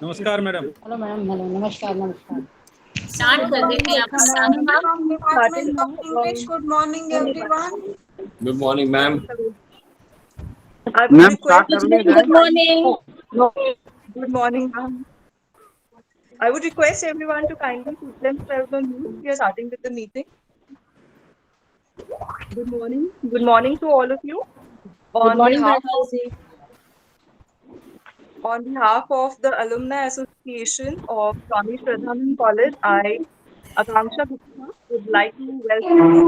नमस्कार madam. Hello madam, hello, नमस्कार नमस्कार। स्टार्ट कर देते हैं आप Ma'am, start from Department of English. Good morning, everyone. Good morning, ma'am. I would ma'am request. Start कर लिए गुड जाए। Morning. Good morning, ma'am. I would request everyone to kindly put themselves on mute. We are starting with the meeting. Good morning. Good morning to all of you. Good morning behalf Prabha ji. On behalf of the Alumni Association of Swami Shraddhanand College, I, Akanksha Gupta, would like to welcome you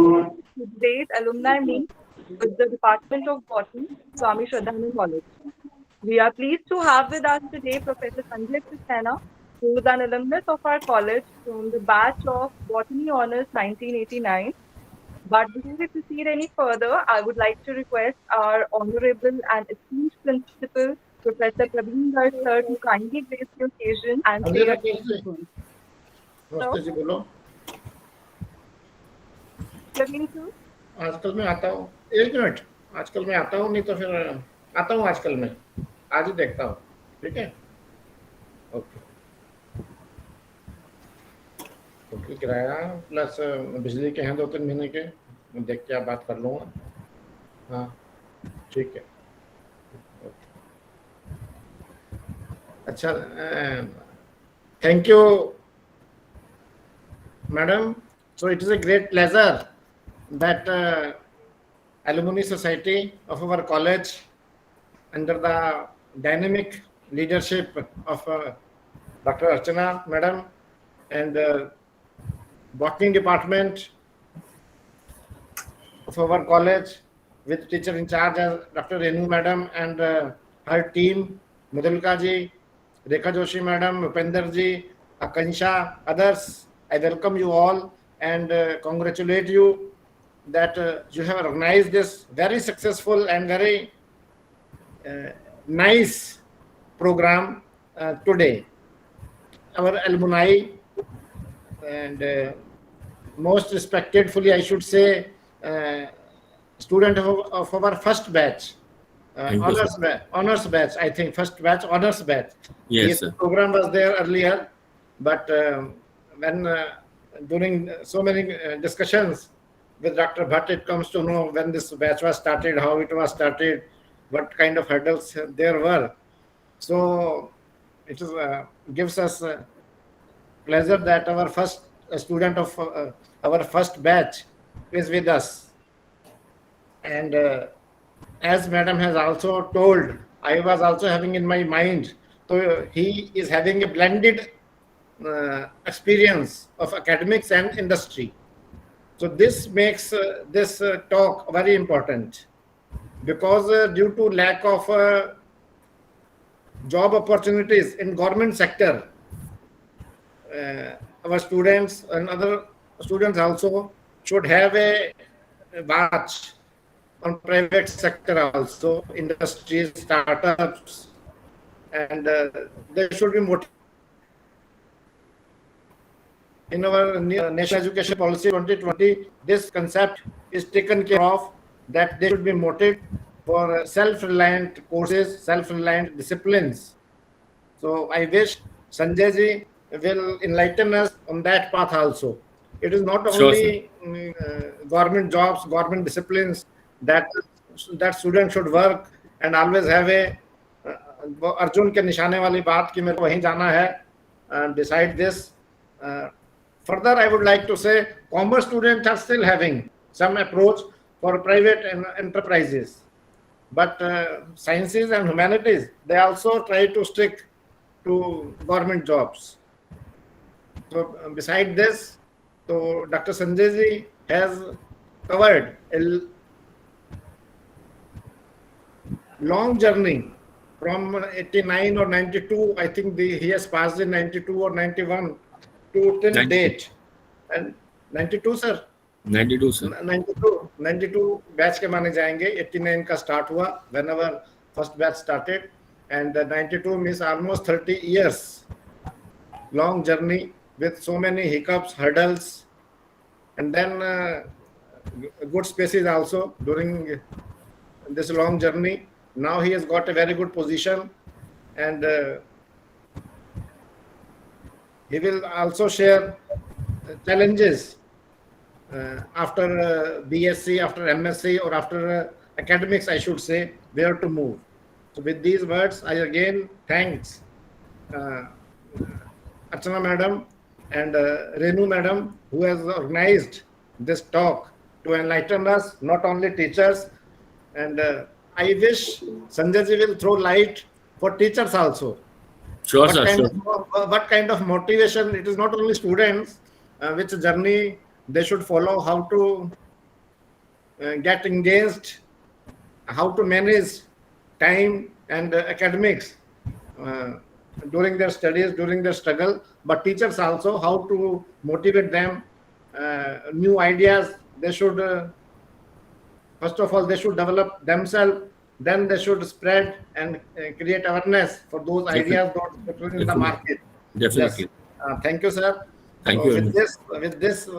to today's alumni meet with the Department of Botany, Swami Shraddhanand College. We are pleased to have with us today Professor Sanjay Saxena, who is an alumnus of our college from the batch of Botany Honours 1989. But before we proceed any further, I would like to request our honorable and esteemed principal, Professor Praveen Garg sir, to kindly grace the occasion and say a few words. नमस्ते जी, बोलो। Praveen sir, आजकल मैं आता हूँ, एक minute, आजकल मैं आता हूँ, नहीं तो फिर आता हूँ। आजकल मैं आज ही देखता हूँ, ठीक है? Okay okay. किराया प्लस बिजली के हैं 2-3 महीने के, मैं देख के आप बात कर लूँगा। हाँ ठीक है। अच्छा, thank you madam. So it is a great pleasure that alumni society of our college, under the dynamic leadership of Dr. Archana madam and botany department of our college, with teacher in charge as Dr. Renu madam and her team, Madhulika ji, Rekha Joshi madam, Upender ji, Akansha, others. I welcome you all and congratulate you that you have organized this very successful and very nice program today. Our alumni and most respectfully, I should say, student of our first batch, honors batch. I think first batch, honors batch. Yes, sir. Program was there earlier, but when during so many discussions with Dr. Bhatt, it comes to know when this batch was started, how it was started, what kind of hurdles there were. So it is, gives us pleasure that our first student of our first batch is with us. And as madam has also told, I was also having in my mind, so he is having a blended experience of academics and industry. So this makes this talk very important, because due to lack of job opportunities in government sector, our students and other students also should have a watch on private sector also, industries, startups, and they should be motivated. In our National Education Policy 2020, this concept is taken care of, that they should be motivated for self-reliant courses, self-reliant disciplines. So I wish Sanjay ji will enlighten us on that path also. It is not only government jobs, government disciplines that students should work and always have a Arjun के निशाने वाली बात कि मेरे को वहीं जाना है. Beside this, further I would like to say, commerce students are still having some approach for private enterprises, but sciences and humanities, they also try to stick to government jobs. So beside this, so Dr. Sanjay ji has covered a long journey from 89 or 92. I think he has passed in 92 or 91 to till 92. date. And 92 sir? 92 sir. 92 batch के माने जाएंगे. 89 का start हुआ whenever first batch started, and 92 means almost 30 years long journey with so many hiccups, hurdles, and then good spaces also during this long journey. Now he has got a very good position, and He will also share challenges after BSc, after MSc, or after academics, I should say, where to move. So with these words, I again thanks Archana madam and Renu madam, who has organized this talk to enlighten us, not only teachers. And I wish Sanjay ji will throw light for teachers also. Sure, sir. Sure. What kind of motivation? It is not only students, which journey they should follow, how to get engaged, how to manage time and academics during their studies, during their struggle. But teachers also, how to motivate them, new ideas. They should, first of all, they should develop themselves. Then they should spread and create awareness for those ideas that are in the market. Definitely. Yes. Thank you, sir. Thank you. With this,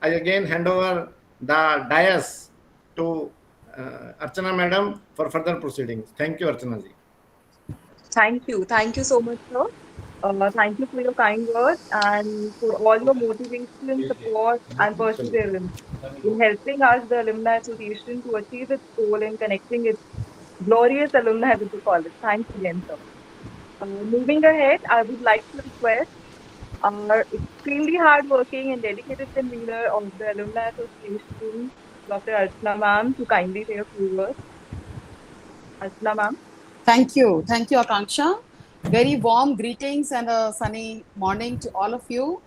I again hand over the dais to Archana madam for further proceedings. Thank you, Archana ji. Thank you. Thank you so much, sir. Thank you for your kind words and for all your motivation, support, and perseverance in helping us, the Alumni Association, to achieve its goal in connecting its glorious alumni with the college. Thanks again, sir. Moving ahead, I would like to request our extremely hardworking and dedicated team leader of the Alumni Association, Dr. Archana ma'am, to kindly say a few words. Archana ma'am. Thank you, Akanksha. Very warm greetings and a sunny morning to all of you.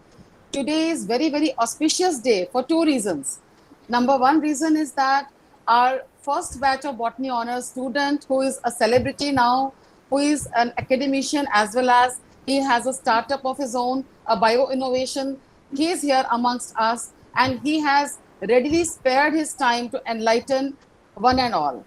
Today is very auspicious day for two reasons. Number one reason is that our first batch of botany honors student, who is a celebrity now, who is an academician as well as he has a startup of his own, a bio innovation. He is here amongst us and he has readily spared his time to enlighten one and all.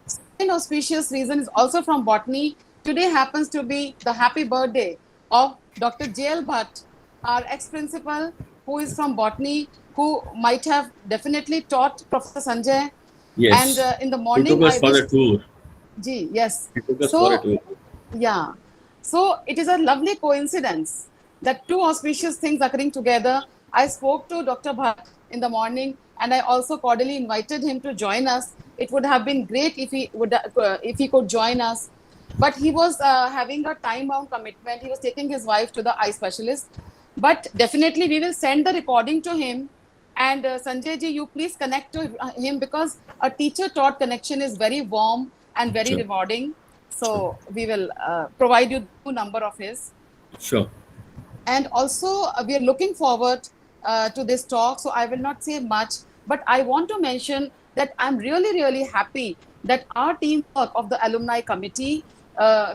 Second auspicious reason is also from botany. Today happens to be the happy birthday of Dr. J.L. Bhatt, our ex-principal, who is from botany, who might have definitely taught Professor Sanjay. Yes. And in the morning, he took us for the tour. Yes. He took us for a tour. Yeah. So it is a lovely coincidence that two auspicious things occurring together. I spoke to Dr. Bhatt in the morning, and I also cordially invited him to join us. It would have been great if he could join us, but he was having a time-bound commitment. He was taking his wife to the eye specialist. But definitely, we will send the recording to him. And Sanjay ji, you please connect to him, because a teacher-taught connection is very warm and very rewarding. So we will provide you the number of his. Sure. And also, we are looking forward to this talk. So I will not say much, but I want to mention that I'm really happy that our teamwork of the alumni committee,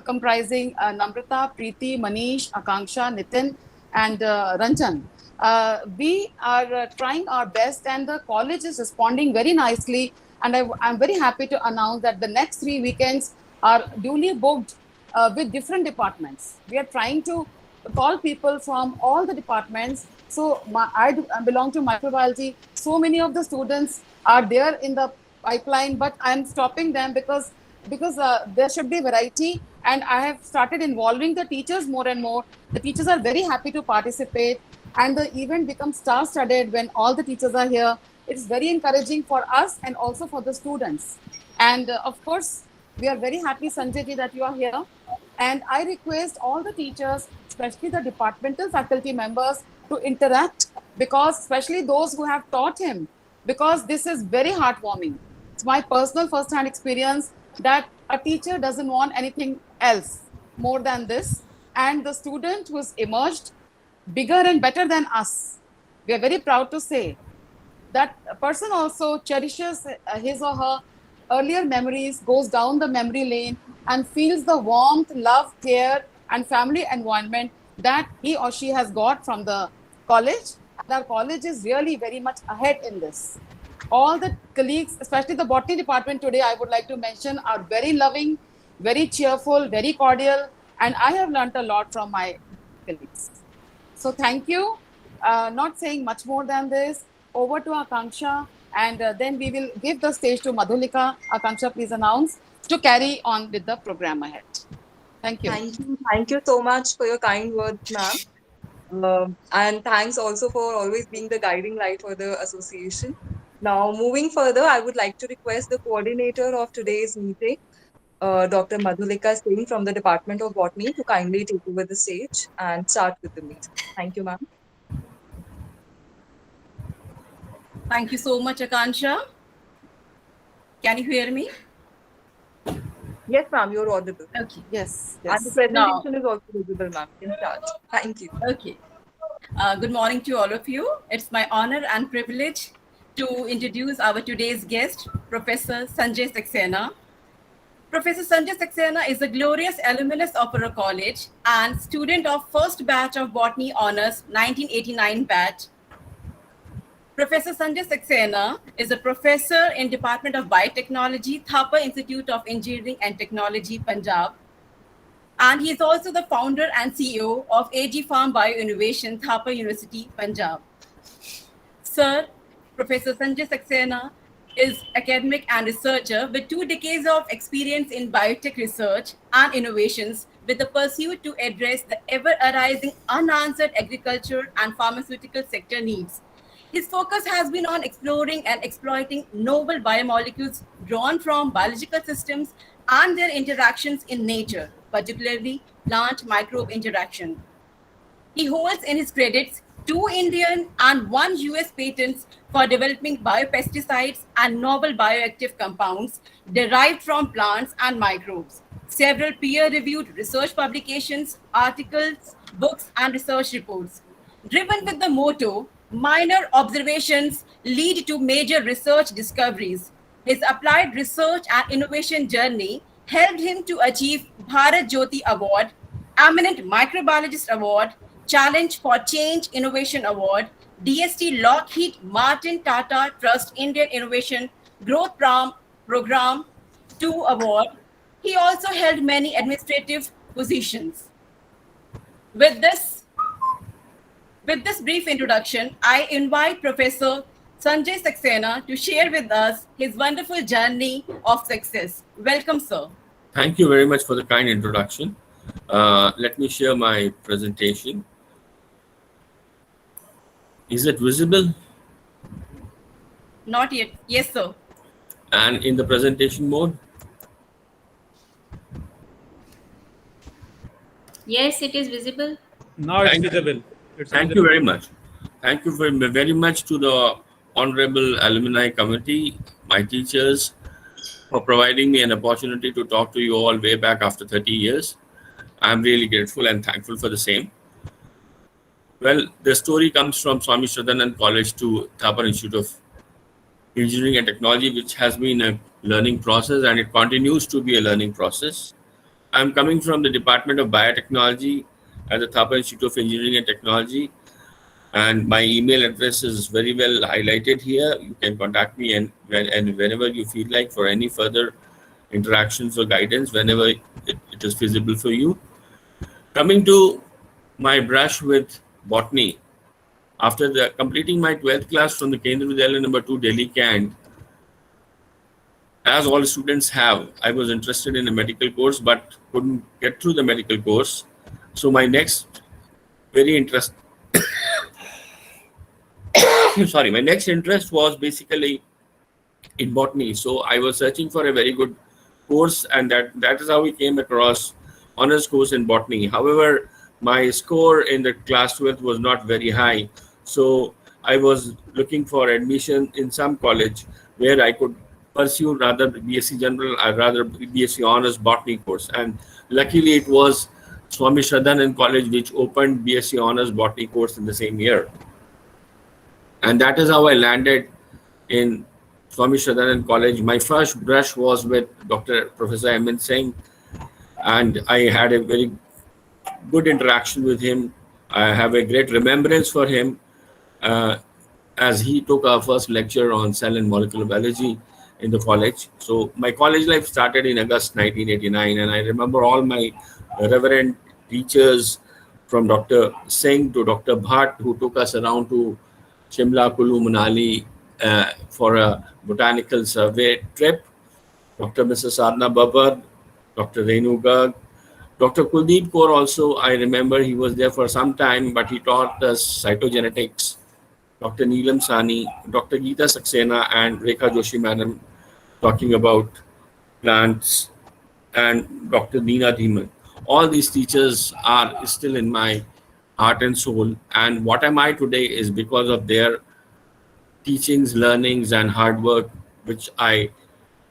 comprising Namrata, Preeti, Manish, Akanksha, Nitin, and Ranjan, we are trying our best, and the college is responding very nicely. And I'm very happy to announce that the next 3 weekends are duly booked with different departments. We are trying to call people from all the departments. So I belong to microbiology. So many of the students are there in the pipeline, but I'm stopping them because there should be variety. And I have started involving the teachers more and more. The teachers are very happy to participate, and the event becomes star-studded when all the teachers are here. It's very encouraging for us and also for the students. And of course, we are very happy, Sanjay ji, that you are here. And I request all the teachers, especially the departmental faculty members, to interact, because especially those who have taught him, because this is very heartwarming. It's my personal first-hand experience that a teacher doesn't want anything else more than this. And the student who's emerged bigger and better than us, we are very proud to say that a person also cherishes his or her earlier memories, goes down the memory lane and feels the warmth, love, care, and family environment that he or she has got from the college. And our college is really very much ahead in this. All the colleagues, especially the botany department today, I would like to mention, are very loving, very cheerful, very cordial, and I have learnt a lot from my colleagues. So thank you. Not saying much more than this. Over to Akanksha, and then we will give the stage to Madhulika. Akanksha, please announce, to carry on with the program ahead. Thank you. Thank you so much for your kind words, ma'am. And thanks also for always being the guiding light for the association. Now, moving further, I would like to request the coordinator of today's meeting, Dr. Madhulika Singh from the Department of Botany, to kindly take over the stage and start with the meeting. Thank you, ma'am. Thank you so much, Akansha. Can you hear me? Yes, ma'am, you're audible. Okay. Yes. And the Yes. presentation is also visible, ma'am. You can start. Thank you. Okay. Good morning to all of you. It's my honor and privilege to introduce our today's guest, Professor Sanjay Saxena. Professor Sanjay Saxena is a glorious alumnus of our college and student of first batch of Botany Honors 1989 batch. Professor Sanjay Saxena is a professor in Department of Biotechnology, Thapa Institute of Engineering and Technology, Punjab. And he is also the founder and CEO of AG Farm Bio Innovation, Thapa University, Punjab. Sir, Professor Sanjay Saxena is academic and researcher with 2 decades of experience in biotech research and innovations with the pursuit to address the ever-arising unanswered agriculture and pharmaceutical sector needs. His focus has been on exploring and exploiting novel biomolecules drawn from biological systems and their interactions in nature, particularly plant microbe interaction. He holds in his credits 2 Indian and 1 US patents for developing biopesticides and novel bioactive compounds derived from plants and microbes, several peer-reviewed research publications, articles, books, and research reports. Driven with the motto, minor observations lead to major research discoveries. His applied research and innovation journey helped him to achieve Bharat Jyoti Award, Eminent Microbiologist Award, Challenge for Change Innovation Award, DST Lockheed Martin Tata Trust Indian Innovation Growth Program 2 Award. He also held many administrative positions. With this brief introduction, I invite Professor Sanjay Saxena to share with us his wonderful journey of success. Welcome, sir. Thank you very much for the kind introduction. Let me share my presentation. Is it visible? Not yet. Yes, sir. And in the presentation mode? Yes, it is visible. Now it's Thank you. visible. Thank you very much. Thank you very much to the Honorable Alumni Committee, my teachers, for providing me an opportunity to talk to you all way back after 30 years. I'm really grateful and thankful for the same. Well, the story comes from Swami Shraddhanand College to Thapar Institute of Engineering and Technology, which has been a learning process and it continues to be a learning process. I'm coming from the Department of Biotechnology at the Thapar Institute of Engineering and Technology, and my email address is very well highlighted here. You can contact me and whenever you feel like for any further interactions or guidance, whenever it is feasible for you. Coming to my brush with botany, after completing my 12th class from the Kendriya Vidyalaya number 2 Delhi Cant, as all students have, I was interested in a medical course but couldn't get through the medical course. So my next interest was basically in botany. So I was searching for a very good course, and that is how we came across honors course in botany. However, my score in the class 12th was not very high. So I was looking for admission in some college where I could pursue rather BSc General or rather BSc Honors Botany course. And luckily it was Swami Shraddhanand College which opened BSc Honors Botany course in the same year. And that is how I landed in Swami Shraddhanand College. My first brush was with Professor M.N. Singh, and I had a very good interaction with him. I have a great remembrance for him as he took our first lecture on cell and molecular biology in the college. So my college life started in August 1989, and I remember all my reverend teachers from Dr. Singh to Dr. Bhatt, who took us around to Shimla, Kulu, Manali for a botanical survey trip. Dr. Mrs. Sadhna Babar, Dr. Renu Garg, Dr. Kuldeep Kaur also, I remember he was there for some time, but he taught us cytogenetics. Dr. Neelam Sani, Dr. Geeta Saxena, and Rekha Joshi Madam talking about plants, and Dr. Neena Dhiman. All these teachers are still in my heart and soul. And what am I today is because of their teachings, learnings, and hard work,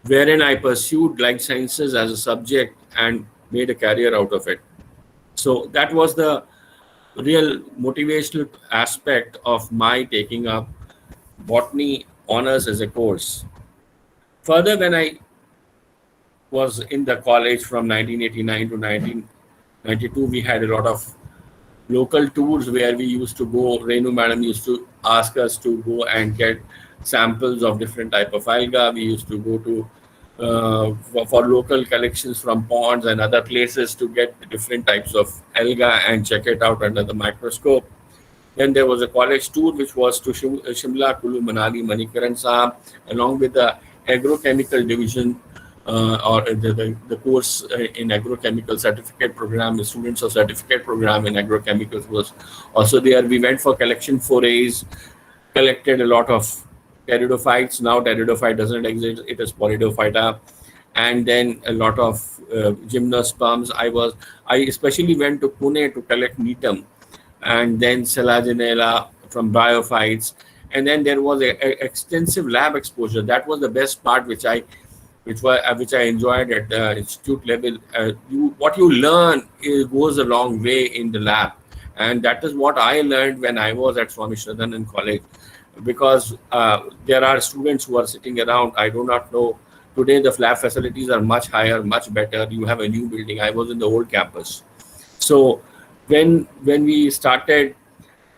wherein I pursued life sciences as a subject and made a career out of it. So that was the real motivational aspect of my taking up botany honors as a course. Further, when I was in the college from 1989 to 1992, we had a lot of local tours where we used to go. Renu madam used to ask us to go and get samples of different type of alga. We used to go to for local collections from ponds and other places to get different types of alga and check it out under the microscope. Then there was a college tour which was to Shimla, Kulu, Manali, Manikaran Sahab, along with the agrochemical division or the course in agrochemical certificate program. The students of certificate program in agrochemicals was also there. We went for collection forays, collected a lot of pteridophytes. Now pteridophyte doesn't exist, it is Polydophyta. And then a lot of gymnosperms. I especially went to Pune to collect Neetum, and then Selaginella from biophytes. And then there was a extensive lab exposure. That was the best part, which I enjoyed at the institute level. What you learn goes a long way in the lab, and that is what I learned when I was at Swami Shraddhanand College. Because there are students who are sitting around. I do not know. Today the lab facilities are much higher, much better. You have a new building. I was in the old campus. So when we started,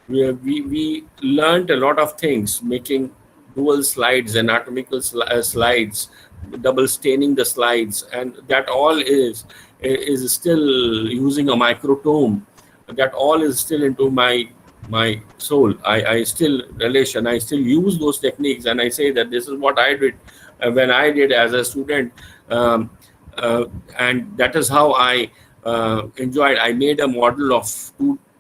we learned a lot of things, making dual slides, anatomical slides, double staining the slides, and that all is still using a microtome. That all is still into my soul. I still relish and I still use those techniques, and I say that this is what I did when I did as a student, and that is how I enjoyed. I made a model of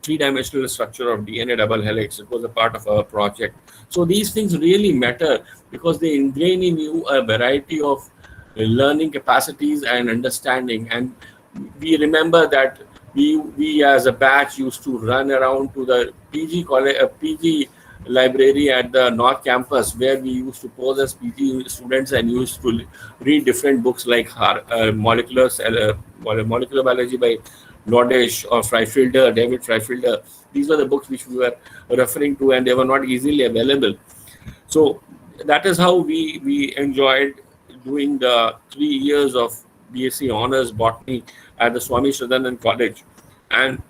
three-dimensional structure of DNA double helix. It was a part of our project. So these things really matter because they ingrain in you a variety of learning capacities and understanding. And we remember that we as a batch used to run around to the PG library at the North Campus, where we used to pose as PG students and used to read different books like molecular biology by Lodish or Freifilder, David Freifilder. These were the books which we were referring to, and they were not easily available. So that is how we enjoyed doing the 3 years of BSc Honors Botany at the Swami Shraddhanand College. And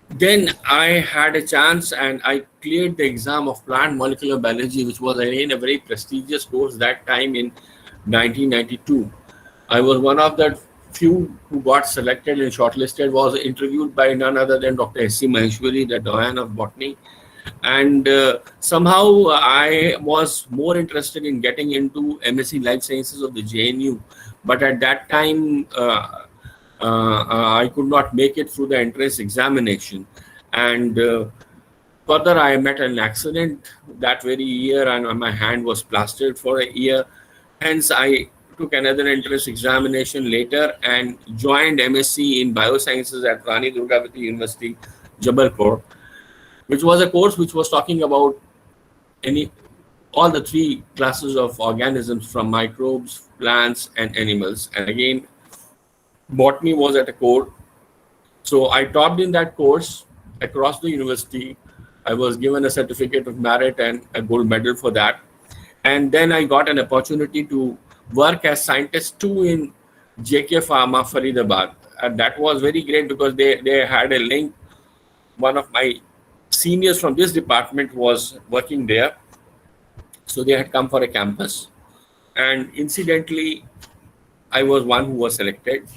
then I had a chance and I cleared the exam of plant molecular biology, which was again a very prestigious course that time in 1992. I was one of the few who got selected and shortlisted, was interviewed by none other than Dr. S.C. Maheshwari, the doyen of botany. And somehow I was more interested in getting into MSc Life Sciences of the JNU. But at that time, I could not make it through the entrance examination. And further, I met an accident that very year, and my hand was plastered for a year. Hence, I took another entrance examination later and joined MSc in Biosciences at Rani Durgavati University, Jabalpur, which was a course which was talking about all the three classes of organisms, from microbes, plants, and animals. And again, botany was at a core. So I topped in that course across the university. I was given a certificate of merit and a gold medal for that. And then I got an opportunity to work as scientist too in JK Pharma, Faridabad. And that was very great because they had a link. One of my seniors from this department was working there. So they had come for a campus. And incidentally, I was one who was selected.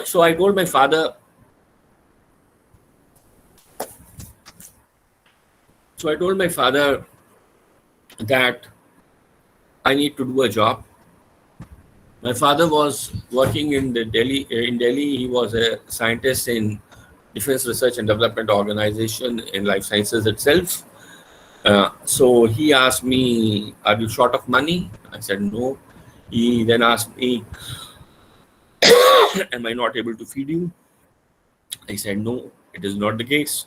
So I told my father, that I need to do a job. My father was working in Delhi. In Delhi, he was a scientist in Defense Research and Development Organization in life sciences itself. So he asked me, "Are you short of money?" I said no. He then asked me, "Am I not able to feed you?" I said no, it is not the case.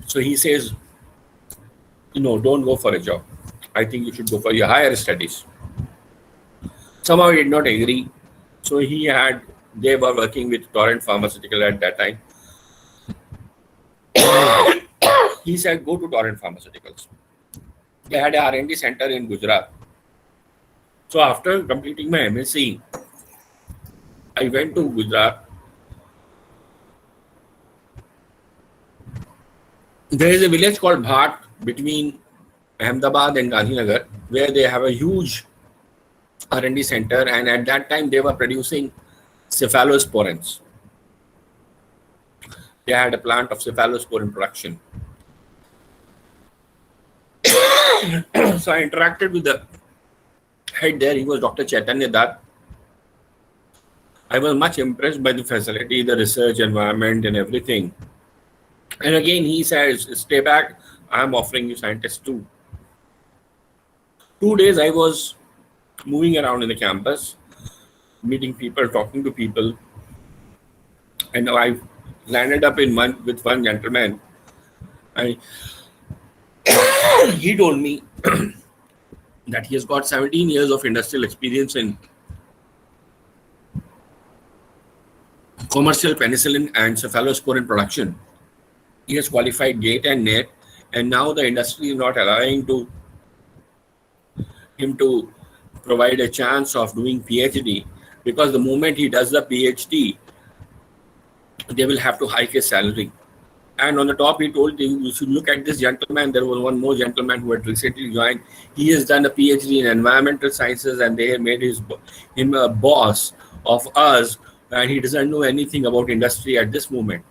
So he says, don't go for a job. I think you should go for your higher studies. Somehow he did not agree. So they were working with Torrent Pharmaceutical at that time. He said, go to Torrent Pharmaceuticals. They had a R&D center in Gujarat. So after completing my MSc, I went to Gujarat. There is a village called Bhat between Ahmedabad and Gandhinagar, where they have a huge R&D center, and at that time they were producing cephalosporins. They had a plant of cephalosporin production. So I interacted with the head there. He was Dr. Chaitanya Dutt. I was much impressed by the facility, the research environment and everything. And again, he says, stay back. I'm offering you scientists too. 2 days I was moving around in the campus, meeting people, talking to people. And I landed up with one gentleman. He told me that he has got 17 years of industrial experience in commercial penicillin and cephalosporin production. He has qualified GATE and NET, and now the industry is not allowing him to provide a chance of doing PhD, because the moment he does the PhD, they will have to hike his salary. And on the top, he told you should look at this gentleman. There was one more gentleman who had recently joined. He has done a PhD in environmental sciences, and they made him a boss of us, and he doesn't know anything about industry at this moment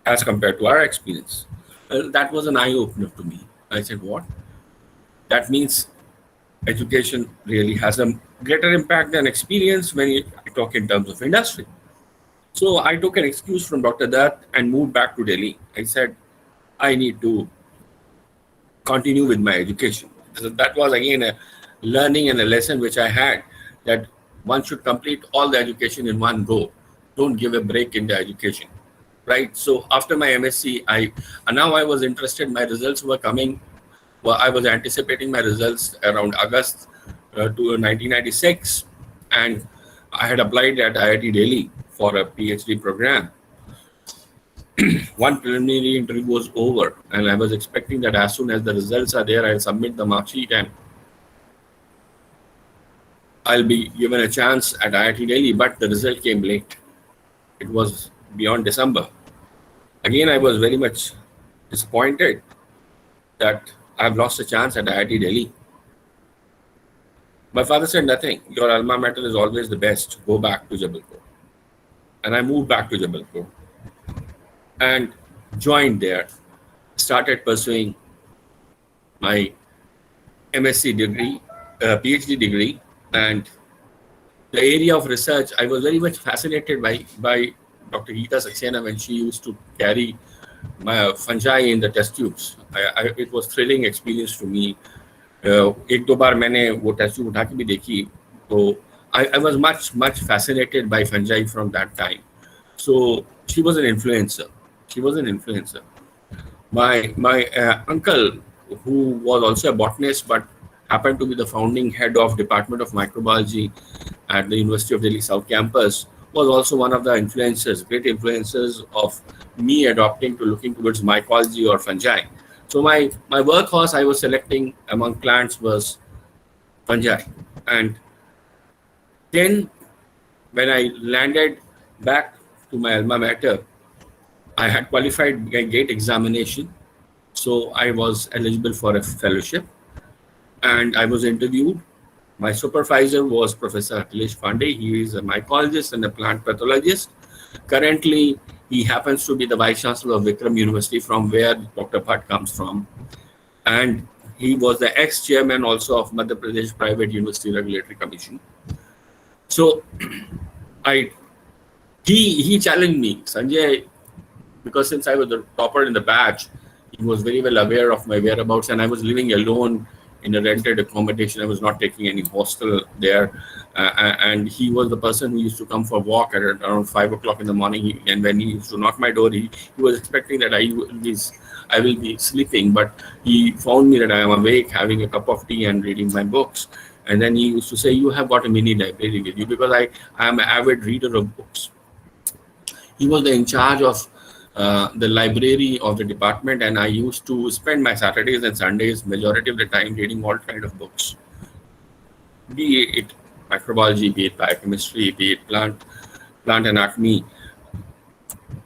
as compared to our experience. That was an eye-opener to me. I said, what? That means education really has a greater impact than experience when you talk in terms of industry. So I took an excuse from Dr. Dutt and moved back to Delhi. I said, I need to continue with my education. So that was again a learning and a lesson which I had, that one should complete all the education in one go. Don't give a break in the education, right? So after my MSc, now I was interested. My results were coming. Well, I was anticipating my results around August to 1996, and I had applied at IIT Delhi for a PhD program. One preliminary interview was over, and I was expecting that as soon as the results are there, I'll submit the mark sheet and I'll be given a chance at IIT Delhi, but the result came late. It was beyond December. Again, I was very much disappointed that I've lost a chance at IIT Delhi. My father said, nothing. Your alma mater is always the best. Go back to Jabalpur. And I moved back to Jabalpur and joined there, started pursuing my MSc degree, PhD degree, and the area of research, I was very much fascinated by Dr. Geeta Saxena when she used to carry my fungi in the test tubes. It was thrilling experience to me. एक दो बार मैंने वो test tube उठा के भी देखी, तो I was much fascinated by fungi from that time. So she was an influencer. My uncle, who was also a botanist but happened to be the founding head of Department of Microbiology at the University of Delhi South Campus, was also one of the great influencers of me adopting to looking towards mycology or fungi. So my workhorse I was selecting among plants was fungi. And then when I landed back to my alma mater, I had qualified GATE examination. So I was eligible for a fellowship and I was interviewed. My supervisor was Professor Akhilesh Pandey. He is a mycologist and a plant pathologist. Currently, he happens to be the Vice Chancellor of Vikram University, from where Dr. Bhatt comes from. and he was the ex-chairman also of Madhya Pradesh Private University Regulatory Commission. So he challenged me, Sanjay, because since I was the topper in the batch, he was very well aware of my whereabouts, and I was living alone in a rented accommodation. I was not taking any hostel there, and he was the person who used to come for a walk at around 5 o'clock in the morning. And when he used to knock my door, he was expecting that I will be sleeping, but he found me that I am awake, having a cup of tea and reading my books. And then he used to say, "You have got a mini library with you," because I am an avid reader of books. He was in charge of the library of the department, and I used to spend my Saturdays and Sundays majority of the time reading all kind of books, be it microbiology, be it biochemistry, be it plant anatomy.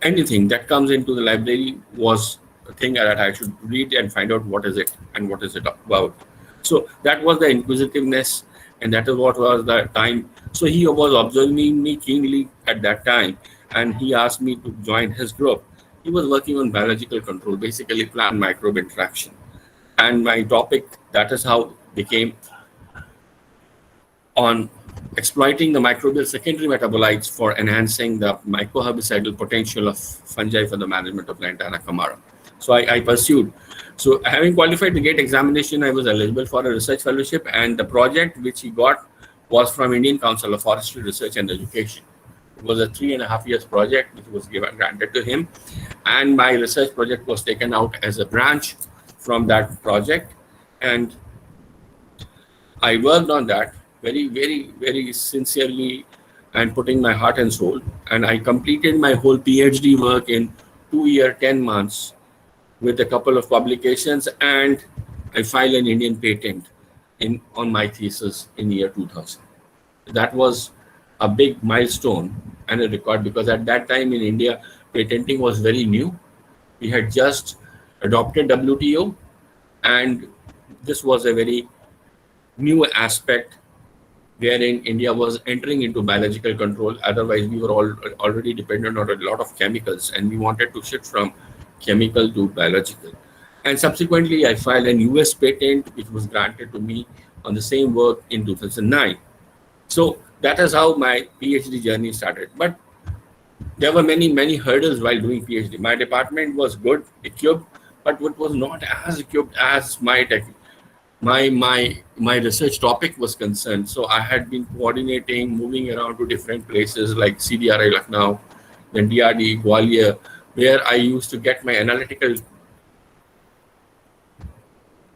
Anything that comes into the library was a thing that I should read and find out what is it and what is it about. So that was the inquisitiveness, and that is what was the time. So he was observing me keenly at that time, and he asked me to join his group. He was working on biological control, basically plant microbe interaction. And my topic, that is how became on exploiting the microbial secondary metabolites for enhancing the mycoherbicidal potential of fungi for the management of Lantana camara. So I pursued. So having qualified the GATE examination, I was eligible for a research fellowship, and the project which he got was from Indian Council of Forestry Research and Education. It was a 3.5 years project which was granted to him, and my research project was taken out as a branch from that project, and I worked on that very, very, very sincerely and putting my heart and soul, and I completed my whole PhD work in 2 years, 10 months with a couple of publications, and I filed an Indian patent on my thesis in year 2000. That was a big milestone and a record, because at that time in India, patenting was very new. We had just adopted WTO, and this was a very new aspect wherein India was entering into biological control. Otherwise, we were already dependent on a lot of chemicals, and we wanted to shift from chemical to biological. And subsequently, I filed an US patent, which was granted to me on the same work in 2009. So that is how my PhD journey started. But there were many, many hurdles while doing PhD. My department was good, equipped, but it was not as equipped as my research topic was concerned. So I had been coordinating, moving around to different places like CDRI Lucknow, then DRD, Gwalior, where I used to get my analytical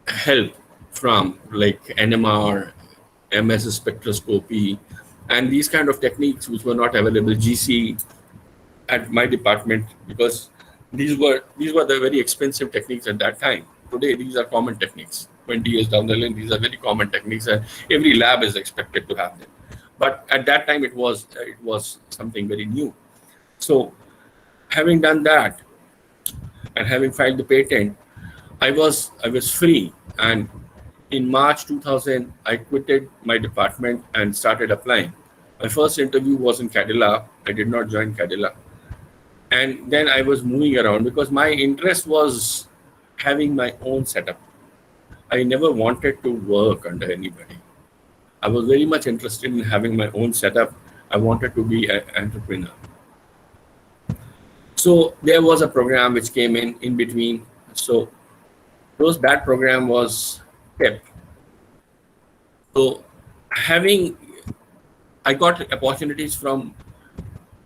help from, like NMR, MS spectroscopy, and these kind of techniques which were not available, GC, at my department, because these were the very expensive techniques at that time. Today, these are common techniques. 20 years down the line, these are very common techniques, and every lab is expected to have them. But at that time, it was something very new. So, having done that and having filed the patent, I was free. And in March 2000, I quitted my department and started applying. My first interview was in Cadila. I did not join Cadila. And then I was moving around because my interest was having my own setup. I never wanted to work under anybody. I was very much interested in having my own setup. I wanted to be an entrepreneur. So there was a program which came in between. So that program was kept. So I got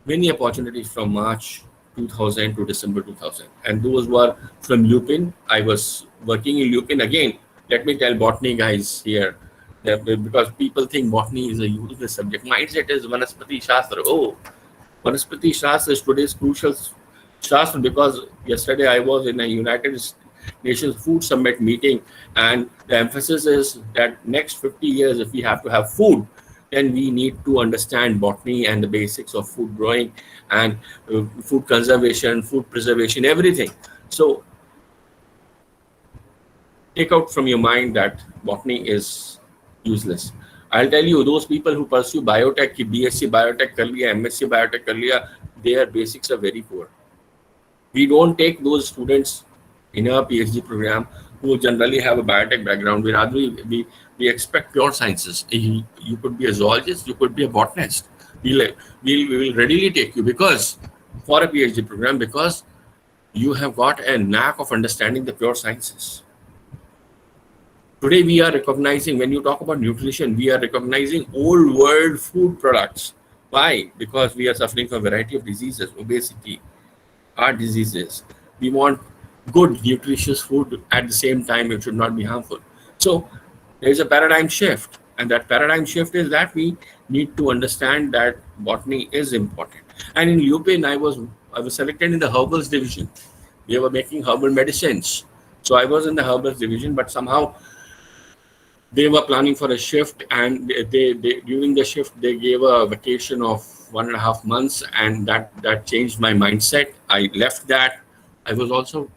many opportunities from March 2000 to December 2000. And those were from Lupin. I was working in Lupin again. Let me tell botany guys here, that because people think botany is a useless subject. Mindset is Vanaspati Shastra. Oh, Vanaspati Shastra is today's crucial Shastra, because yesterday I was in a United Nations Food Summit meeting, and the emphasis is that next 50 years, if we have to have food, then we need to understand botany and the basics of food growing and food conservation, food preservation, everything. So take out from your mind that botany is useless. I'll tell you, those people who pursue biotech, BSc biotech kar liya, MSc biotech kar liya, their basics are very poor. We don't take those students in our PhD program who generally have a biotech background, we expect pure sciences. You could be a zoologist, you could be a botanist. We will readily take you because for a PhD program because you have got a knack of understanding the pure sciences. Today we are recognizing, when you talk about nutrition, we are recognizing old world food products. Why? Because we are suffering from a variety of diseases, obesity, heart diseases. We want good, nutritious food at the same time. It should not be harmful. So there is a paradigm shift. And that paradigm shift is that we need to understand that botany is important. And in UPenn, I was selected in the herbals division. We were making herbal medicines. So I was in the herbals division, but somehow they were planning for a shift, and they during the shift they gave a vacation of 1.5 months, and that changed my mindset. I left that. I was also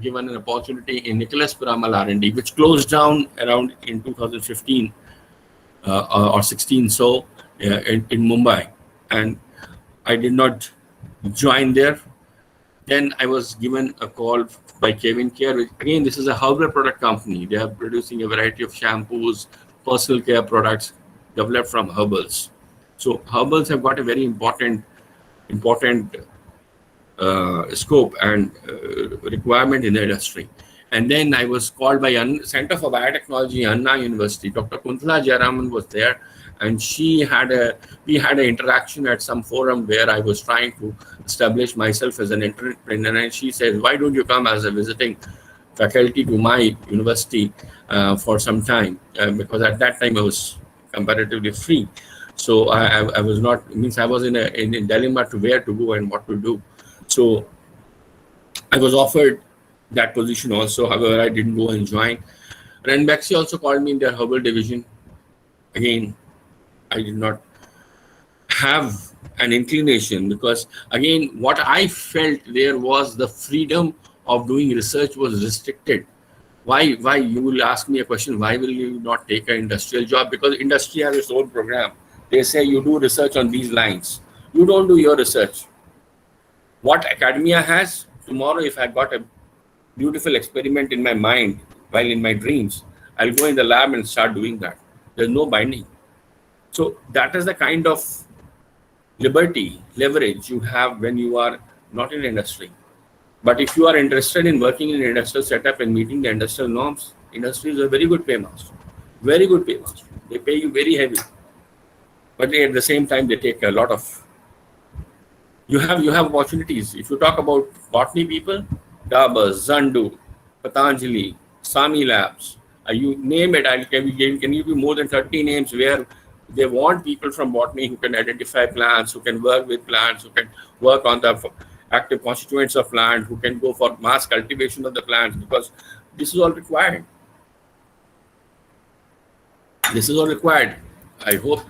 given an opportunity in Nicholas Piramal R&D, which closed down around in 2015 or 16, so in Mumbai, and I did not join there. Then I was given a call by Kevin Care. Again, this is a herbal product company. They are producing a variety of shampoos, personal care products developed from herbals. So herbals have got a very important scope and requirement in the industry. And then I was called by Center for Biotechnology, Anna University. Dr. Kunthala Jayaraman was there, and we had an interaction at some forum where I was trying to establish myself as an entrepreneur. And she said, "Why don't you come as a visiting faculty to my university for some time?" Because at that time I was comparatively free. So I was not, means I was in a dilemma to where to go and what to do. So I was offered that position also. However, I didn't go and join. Ranbaxy also called me in their herbal division. Again, I did not have an inclination because, again, what I felt there was the freedom of doing research was restricted. Why you will ask me a question, why will you not take an industrial job? Because industry has its own program. They say you do research on these lines. You don't do your research. What academia has, tomorrow if I got a beautiful experiment in my mind while in my dreams, I'll go in the lab and start doing that. There's no binding. So that is the kind of liberty, leverage you have when you are not in industry. But if you are interested in working in an industrial setup and meeting the industrial norms, industry is a very good paymaster. Very good paymaster. They pay you very heavy. But at the same time, they take a lot of... You have opportunities. If you talk about botany people, Dabur, Zandu, Patanjali, Sami Labs, you name it, can give you more than 30 names where they want people from botany who can identify plants, who can work with plants, who can work on the active constituents of plant, who can go for mass cultivation of the plants, because this is all required. This is all required. I hope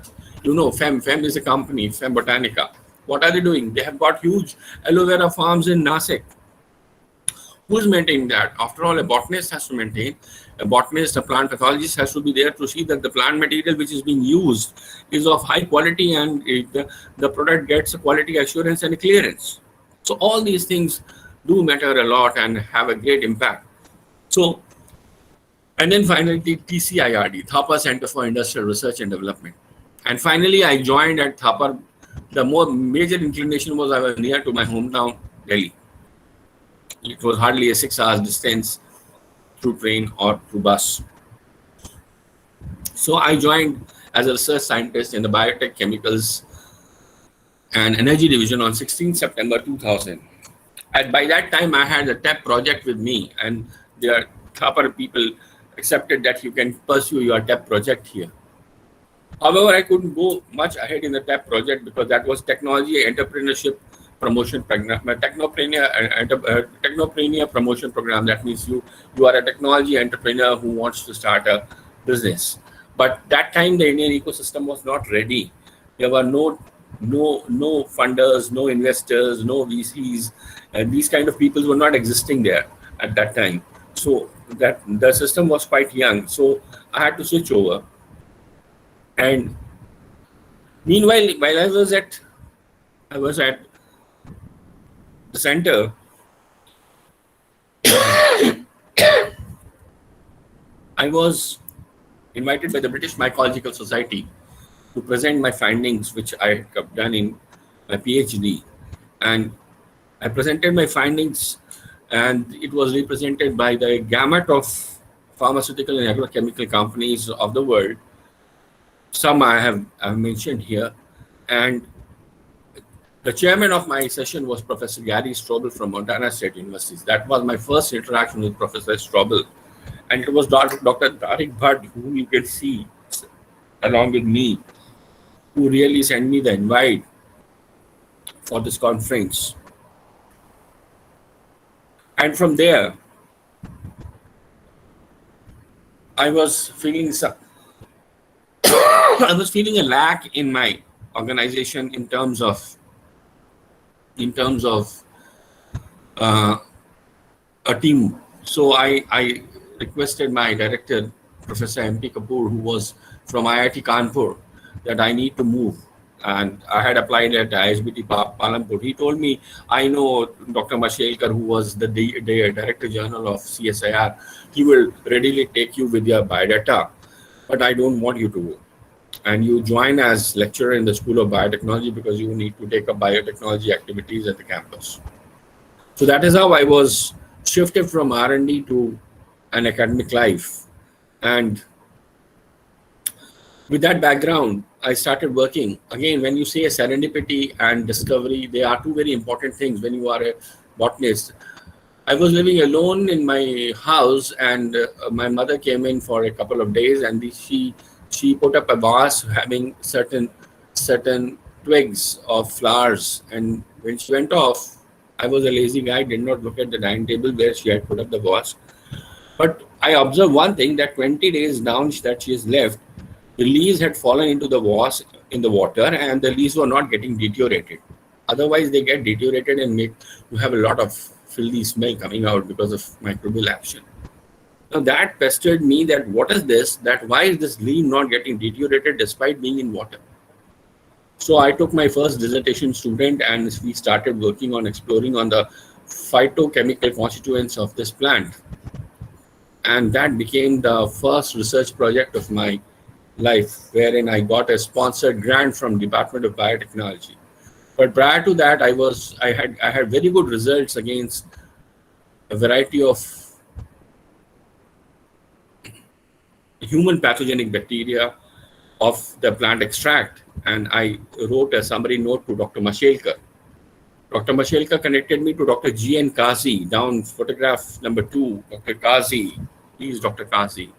you know FEM is a company, FEM Botanica. What are they doing? They have got huge aloe vera farms in Nasik. Who's maintaining that? After all, a botanist has to maintain. A botanist, a plant pathologist has to be there to see that the plant material which is being used is of high quality and the product gets a quality assurance and a clearance. So all these things do matter a lot and have a great impact. So, and then finally TCIRD, Thapar Center for Industrial Research and Development. And finally, I joined at Thapar. The more major inclination was I was near to my hometown, Delhi. It was hardly a 6 hours distance through train or through bus. So I joined as a research scientist in the Biotech, Chemicals and Energy Division on 16 September 2000. And by that time, I had a TEP project with me, and their Thapar people accepted that you can pursue your TEP project here. However, I couldn't go much ahead in the TEP project because that was Technology Entrepreneurship Promotion Program, Technopreneur Promotion Program. That means you are a technology entrepreneur who wants to start a business. But that time the Indian ecosystem was not ready. There were no funders, no investors, no VCs, and these kind of people were not existing there at that time. So that the system was quite young. So I had to switch over. And meanwhile, while I was at the center, I was invited by the British Mycological Society to present my findings, which I have done in my PhD. And I presented my findings, and it was represented by the gamut of pharmaceutical and agrochemical companies of the world. Some I have mentioned here. And the chairman of my session was Professor Gary Strobel from Montana State University. That was my first interaction with Professor Strobel. And it was Dr. Tariq Bhatt, whom you can see along with me, who really sent me the invite for this conference. And from there, I was feeling a lack in my organization in terms of a team. So I requested my director, Professor M.P. Kapoor, who was from IIT Kanpur, that I need to move. And I had applied at ISBT Palampur. He told me, I know Dr. Mashelkar, who was the Director General of CSIR, he will readily take you with your biodata, but I don't want you to go. And you join as lecturer in the School of Biotechnology because you need to take up biotechnology activities at the campus. So that is how I was shifted from R&D to an academic life. And with that background, I started working. Again, when you say a serendipity and discovery, they are two very important things when you are a botanist. I was living alone in my house, and my mother came in for a couple of days, and she put up a vase having certain twigs of flowers. And when she went off, I was a lazy guy, did not look at the dining table where she had put up the vase. But I observed one thing, that 20 days down that she has left, the leaves had fallen into the vase in the water, and the leaves were not getting deteriorated. Otherwise, they get deteriorated and make you have a lot of filthy smell coming out because of microbial action. Now that pestered me, that what is this? That why is this leaf not getting deteriorated despite being in water? So I took my first dissertation student, and we started working on exploring on the phytochemical constituents of this plant. And that became the first research project of my life, wherein I got a sponsored grant from Department of Biotechnology. But prior to that, I had very good results against a variety of human pathogenic bacteria of the plant extract, and I wrote a summary note to Dr. Mashelkar. Dr. Mashelkar connected me to Dr. G.N. Kazi, down photograph number 2, Dr. Kazi. Please, Dr. Kazi.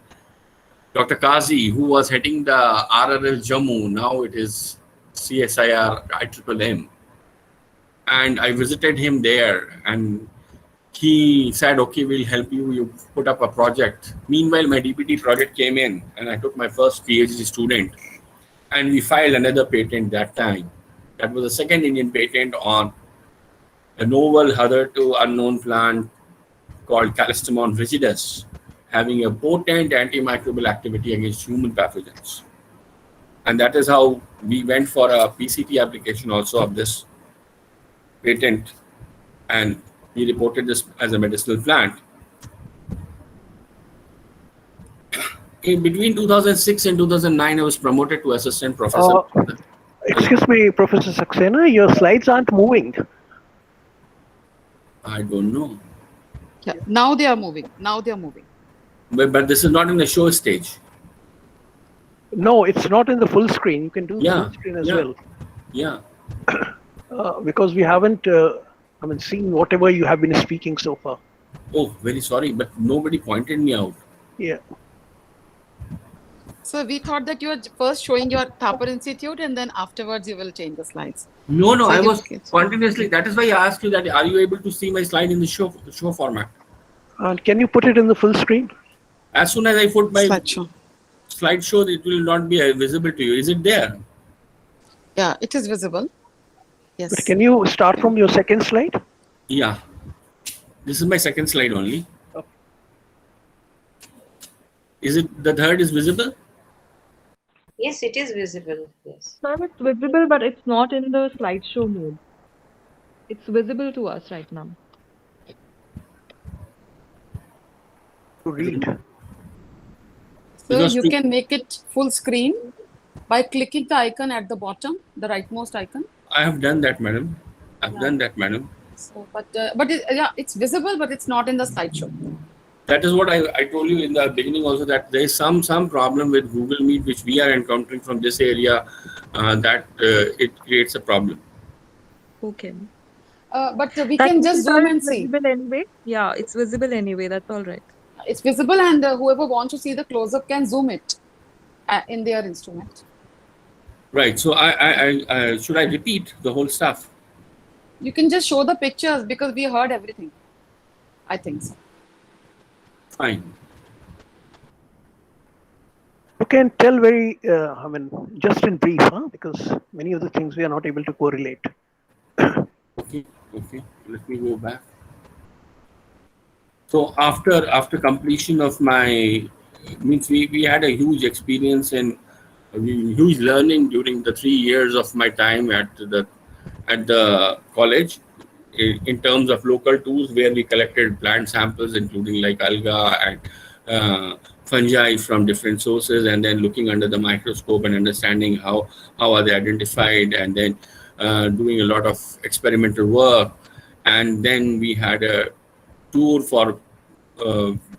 Dr. Kazi, who was heading the RRL Jammu, now it is CSIR IMMM. And I visited him there, and he said, okay, we'll help you. You put up a project. Meanwhile, my DPT project came in, and I took my first PhD student. And we filed another patent that time. That was the second Indian patent on a novel, hitherto unknown plant called Callistemon rigidus, having a potent antimicrobial activity against human pathogens. And that is how we went for a PCT application also of this patent, and we reported this as a medicinal plant. In between 2006 and 2009, I was promoted to assistant professor. Excuse me, Professor Saxena, your slides aren't moving. I don't know. Yeah, now they are moving. But this is not in the show stage. No, it's not in the full screen. You can do the full screen as well. Yeah. Because we haven't seen whatever you have been speaking so far. Oh, very sorry, but nobody pointed me out. Yeah. So we thought that you were first showing your Thapar Institute, and then afterwards you will change the slides. No, So I you- was continuously. That is why I asked you that. Are you able to see my slide in the show format? And can you put it in the full screen? As soon as I put my Slideshow. slideshow, it will not be visible to you. Is it there? Yeah, it is visible. Yes. But can you start from your second slide? Yeah. This is my second slide only. Okay. Is it the third is visible? Yes, it is visible. Yes. Ma'am, it's visible, but it's not in the slideshow mode. It's visible to us right now. To read. So Because you to- can make it full screen by clicking the icon at the bottom, the rightmost icon. I have done that, madam. I've Yeah. done that, madam. So, yeah, it's visible, but it's not in the slideshow. That is what I told you in the beginning also, that there is some problem with Google Meet which we are encountering from this area, that it creates a problem. Okay. But we That can just means zoom it's and see. visible anyway. Yeah, it's visible anyway. That's all right. It's visible, and whoever wants to see the close-up can zoom it in their instrument. Right. So I should I repeat the whole stuff? You can just show the pictures because we heard everything. I think so. Fine. You can tell very, I mean, just in brief, huh? Because many of the things we are not able to correlate. Okay. Let me go back. So after completion of my, means we had a huge experience and huge learning during the 3 years of my time at the college, in terms of local tools, where we collected plant samples, including like alga and fungi from different sources, and then looking under the microscope and understanding how are they identified, and then doing a lot of experimental work. And then we had a tour for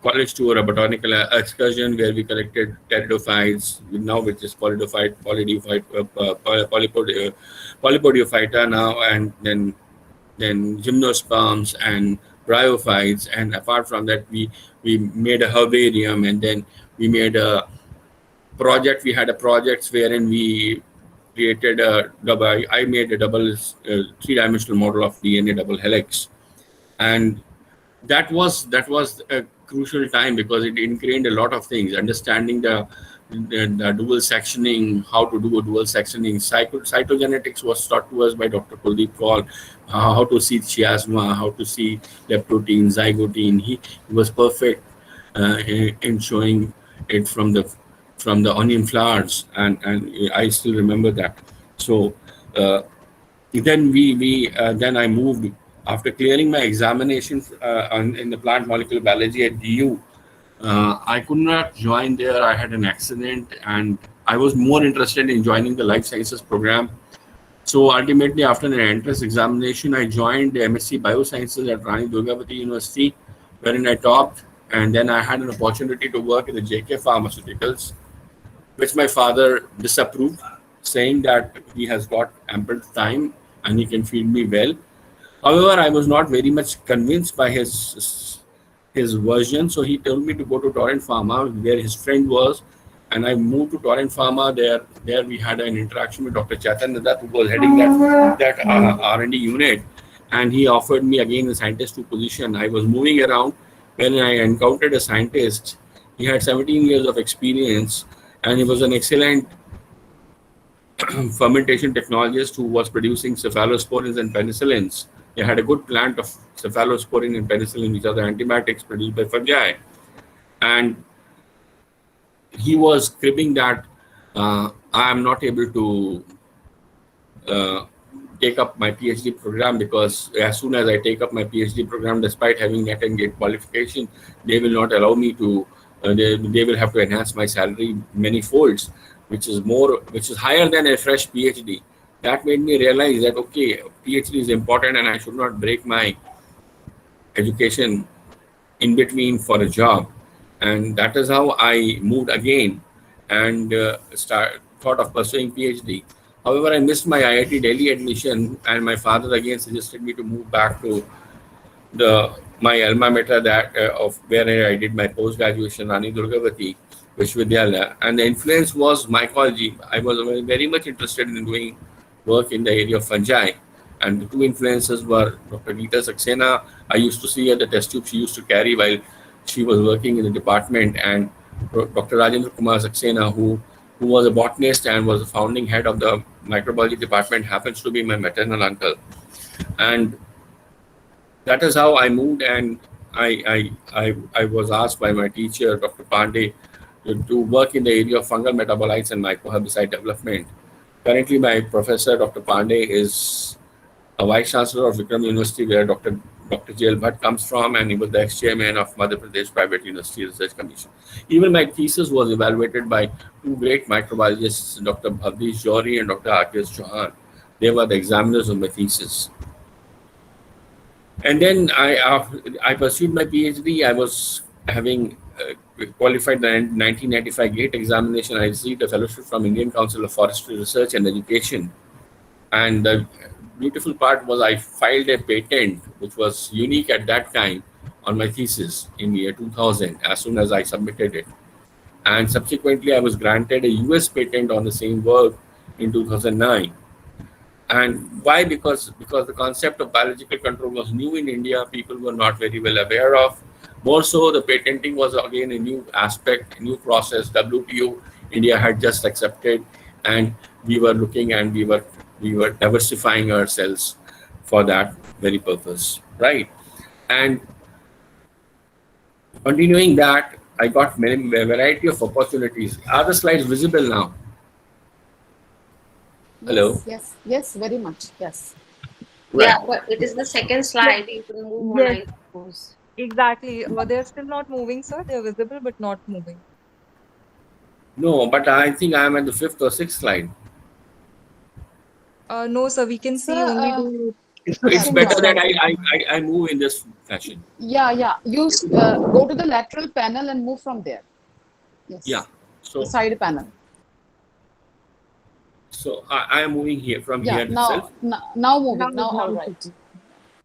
college tour, a botanical excursion, where we collected pteridophytes, now which is Polypodiophyta now, and then gymnosperms and bryophytes. And apart from that, we made a herbarium, and then we made a project. We had a project wherein we created I made a double three-dimensional model of DNA double helix, and that was a crucial time because it ingrained a lot of things, understanding the dual sectioning, how to do a dual sectioning. Cytogenetics was taught to us by Dr. Kuldeep Kaul, how to see chiasma, how to see leptotin, zygotin. He was perfect in showing it from the onion flowers, and I still remember that. So then I moved. After clearing my examinations in the plant molecular biology at DU, I could not join there. I had an accident, and I was more interested in joining the life sciences program. So ultimately, after an entrance examination, I joined the MSc Biosciences at Rani Durgavati University, wherein I topped. And then I had an opportunity to work in the JK Pharmaceuticals, which my father disapproved, saying that he has got ample time and he can feed me well. However, I was not very much convinced by his version, so he told me to go to Torrent Pharma, where his friend was, and I moved to Torrent Pharma. There we had an interaction with Dr. Chaitanya Dutt, who was heading that R&D unit, and he offered me again a scientist 2 position. I was moving around when I encountered a scientist. He had 17 years of experience, and he was an excellent fermentation technologist who was producing cephalosporins and penicillins. They had a good plant of cephalosporin and penicillin, which are the antibiotics produced by fungi. And he was cribbing that I am not able to take up my PhD program, because as soon as I take up my PhD program, despite having NET and GATE qualification, they will not allow me to, they will have to enhance my salary many folds, which is higher than a fresh PhD. That made me realize that, okay, PhD is important and I should not break my education in between for a job. And that is how I moved again and thought of pursuing PhD. However, I missed my IIT Delhi admission, and my father again suggested me to move back to my alma mater of where I did my post-graduation, Rani Durgavati Vishwavidyalaya. And the influence was mycology. I was very much interested in doing work in the area of fungi. And the 2 influences were Dr. Geeta Saxena. I used to see her the test tube she used to carry while she was working in the department, and Dr. Rajendra Kumar Saxena, who was a botanist and was the founding head of the microbiology department, happens to be my maternal uncle. And that is how I moved, and I was asked by my teacher, Dr. Pandey, to work in the area of fungal metabolites and mycoherbicide development. Currently, my professor, Dr. Pandey, is a vice chancellor of Vikram University, where Dr. Dr. J.L. Bhatt comes from, and he was the ex-chairman of Madhya Pradesh Private University Research Commission. Even my thesis was evaluated by two great microbiologists, Dr. Bhavdesh Jory and Dr. Rakesh Chauhan. They were the examiners of my thesis. And then I pursued my PhD. I was having qualified the 1995 GATE examination. I received a fellowship from Indian Council of Forestry Research and Education. And the beautiful part was I filed a patent, which was unique at that time, on my thesis in the year 2000, as soon as I submitted it. And subsequently, I was granted a US patent on the same work in 2009. And why? Because the concept of biological control was new in India. People were not very well aware of. More so, the patenting was again a new aspect, a new process. WTO, India had just accepted, and we were looking and we were diversifying ourselves for that very purpose, right? And continuing that, I got a variety of opportunities. Are the slides visible now? Hello? Yes, very much. Yes. Right. Yeah, but it is the second slide. You can move on, Yes. I suppose. Exactly. They're still not moving, sir. They're visible but not moving. No, but I think I am at the 5th or 6th slide. No, sir. We can see Sir, only the. It's better that I move in this fashion. Yeah. You go to the lateral panel and move from there. Yes. Yeah. So The side panel. I am moving here from Yeah. here itself. Now moving. Now all right.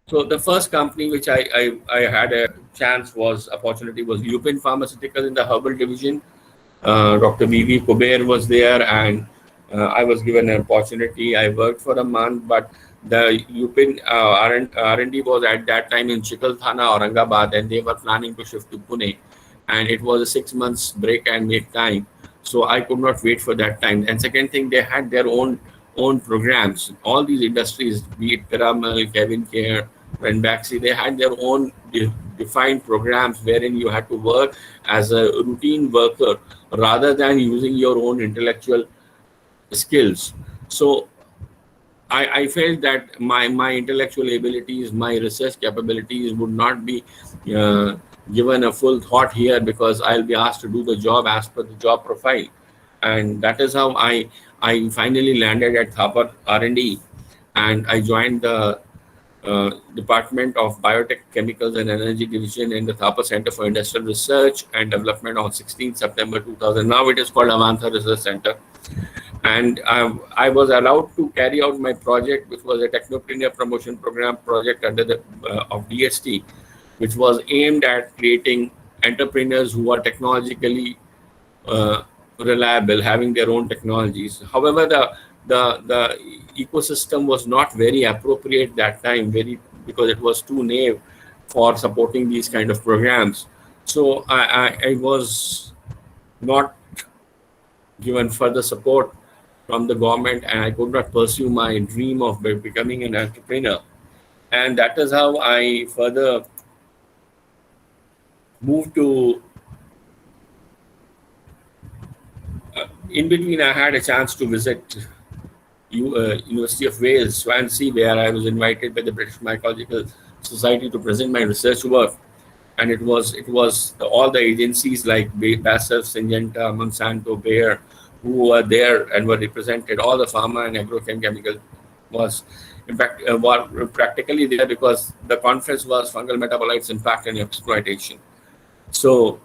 So the first company which I had a chance opportunity was Lupin Pharmaceutical in the herbal division. Dr. V.V. Kuber was there, and I was given an opportunity. I worked for a month, but the Lupin R&D was at that time in Chikal Thana, Aurangabad, and they were planning to shift to Pune. And it was a 6 months break and make time. So I could not wait for that time. And second thing, they had their own programs. All these industries, be it Piramal, Kevin Care, Ranbaxy, they had their own defined programs wherein you had to work as a routine worker rather than using your own intellectual skills. So I felt that my intellectual abilities, my research capabilities would not be given a full thought here, because I'll be asked to do the job as per the job profile. And that is how I finally landed at Thapar R&D, and I joined the Department of Biotech, Chemicals and Energy Division in the Thapar Center for Industrial Research and Development on 16 September 2000. Now it is called Avantha Research Center. And I was allowed to carry out my project, which was a Technopreneur Promotion Program project under the of DST, which was aimed at creating entrepreneurs who are technologically reliable, having their own technologies. However, the ecosystem was not very appropriate that time, because it was too naive for supporting these kind of programs. So I was not given further support from the government, and I could not pursue my dream of becoming an entrepreneur. And that is how I further moved to in between. I had a chance to visit University of Wales, Swansea, where I was invited by the British Mycological Society to present my research work. And it was all the agencies like BASF, Syngenta, Monsanto, Bayer, who were there and were represented. All the pharma and agrochem was, in fact, were practically there, because the conference was Fungal Metabolites Impact and Exploitation. So